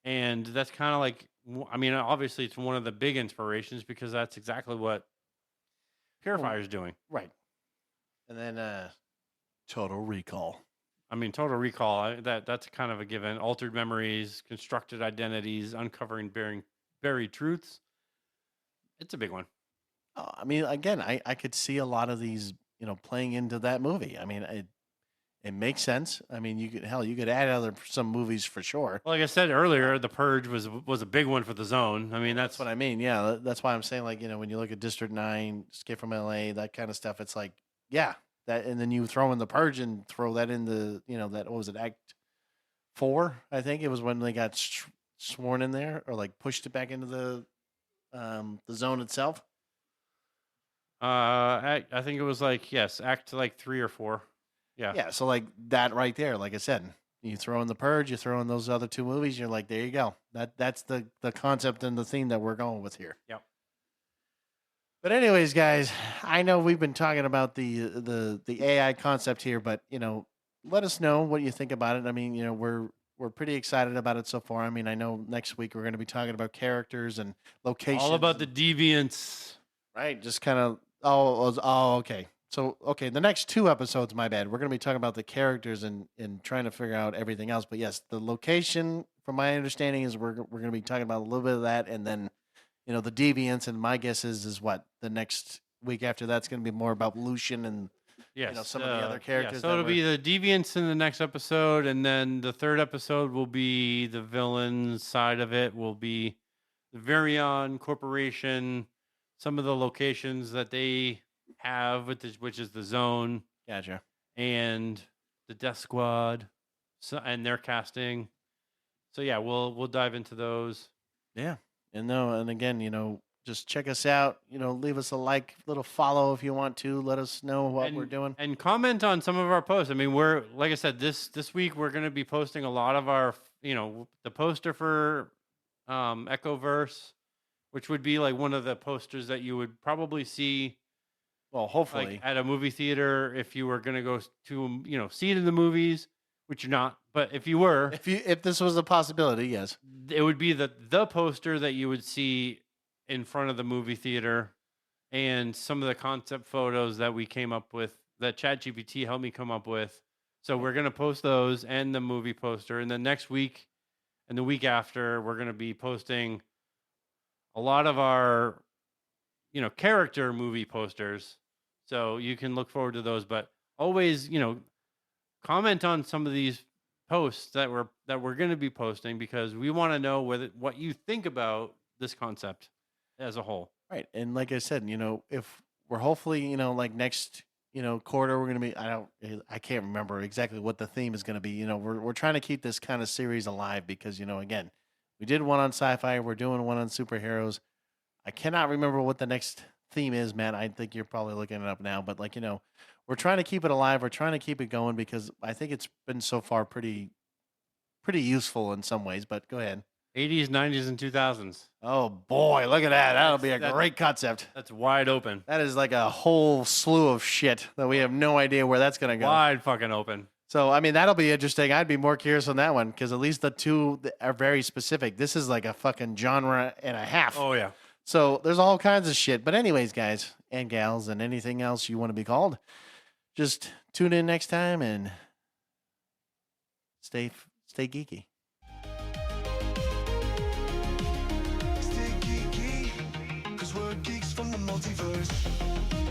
[SPEAKER 3] And that's kind of like I mean, obviously it's one of the big inspirations because that's exactly what
[SPEAKER 1] Well,
[SPEAKER 3] Purifier's doing.
[SPEAKER 1] right. And then Total Recall.
[SPEAKER 3] I mean, Total Recall, that's kind of a given. Altered memories, constructed identities, uncovering buried truths. It's a big one.
[SPEAKER 1] I mean, again, I could see a lot of these, playing into that movie. I mean, it makes sense. I mean, you could add other some movies for sure.
[SPEAKER 3] Like I said earlier, The Purge was a big one for the zone. I mean,
[SPEAKER 1] That's what I mean. Yeah, that's why I'm saying, like, when you look at District 9, Escape from LA, that kind of stuff, it's like, yeah, that, and then you throw in The Purge and throw that in the, that, what was it, Act 4, I think it was when they got sworn in there, or like pushed it back into the zone itself.
[SPEAKER 3] I think it was like yes, act like 3 or 4. Yeah.
[SPEAKER 1] Yeah, so like that right there, like I said, you throw in The Purge, you throw in those other two movies, you're like, there you go. That's the concept and the theme that we're going with here.
[SPEAKER 3] Yep.
[SPEAKER 1] But anyways, guys, I know we've been talking about the AI concept here, but let us know what you think about it. I mean, we're pretty excited about it so far. I mean, I know next week we're going to be talking about characters and locations.
[SPEAKER 3] All about the deviants.
[SPEAKER 1] Right, just kind of okay. So okay, the next 2 episodes, my bad. We're going to be talking about the characters and trying to figure out everything else. But yes, the location, from my understanding, is we're going to be talking about a little bit of that, and then the deviants. And my guess is what the next week after that's going to be more about Lucian and
[SPEAKER 3] Yes,
[SPEAKER 1] some of the other characters.
[SPEAKER 3] Yeah, so it'll be the deviants in the next episode, and then the 3rd episode will be the villain side of it. Will be the Virion Corporation, some of the locations that they have, which is the zone.
[SPEAKER 1] Gotcha.
[SPEAKER 3] And the Death Squad, and their casting. So yeah, we'll dive into those.
[SPEAKER 1] Yeah, and again, just check us out. Leave us a little follow if you want to. Let us know what we're doing,
[SPEAKER 3] and comment on some of our posts. I mean, we're like I said, this week we're going to be posting a lot of our, the poster for Echoverse, which would be like one of the posters that you would probably see.
[SPEAKER 1] Well, hopefully
[SPEAKER 3] like at a movie theater if you were going to go to see it in the movies, which you're not, but if you were,
[SPEAKER 1] if this was a possibility, yes,
[SPEAKER 3] it would be the poster that you would see in front of the movie theater, and some of the concept photos that we came up with that ChatGPT helped me come up with. So we're going to post those and the movie poster, and then next week and the week after we're going to be posting a lot of our character movie posters. So you can look forward to those, but always, comment on some of these posts that we're going to be posting, because we want to know what you think about this concept as a whole.
[SPEAKER 1] Right. And like I said, if we're hopefully, like next, quarter, we're going to be, I can't remember exactly what the theme is going to be. We're trying to keep this kind of series alive because, again, we did one on sci-fi. We're doing one on superheroes. I cannot remember what the next theme is, Matt. I think you're probably looking it up now, but we're trying to keep it alive. We're trying to keep it going because I think it's been so far pretty useful in some ways, but go ahead.
[SPEAKER 3] 80s, 90s, and 2000s.
[SPEAKER 1] Oh boy, look at that. That'll be a great concept.
[SPEAKER 3] That's wide open.
[SPEAKER 1] That is like a whole slew of shit that we have no idea where that's going to go.
[SPEAKER 3] Wide fucking open.
[SPEAKER 1] So, I mean, that'll be interesting. I'd be more curious on that one because at least the 2 are very specific. This is like a fucking genre and a half.
[SPEAKER 3] Oh, yeah.
[SPEAKER 1] So there's all kinds of shit. But anyways, guys and gals and anything else you want to be called, just tune in next time and stay geeky.
[SPEAKER 2] we're geeks from the multiverse.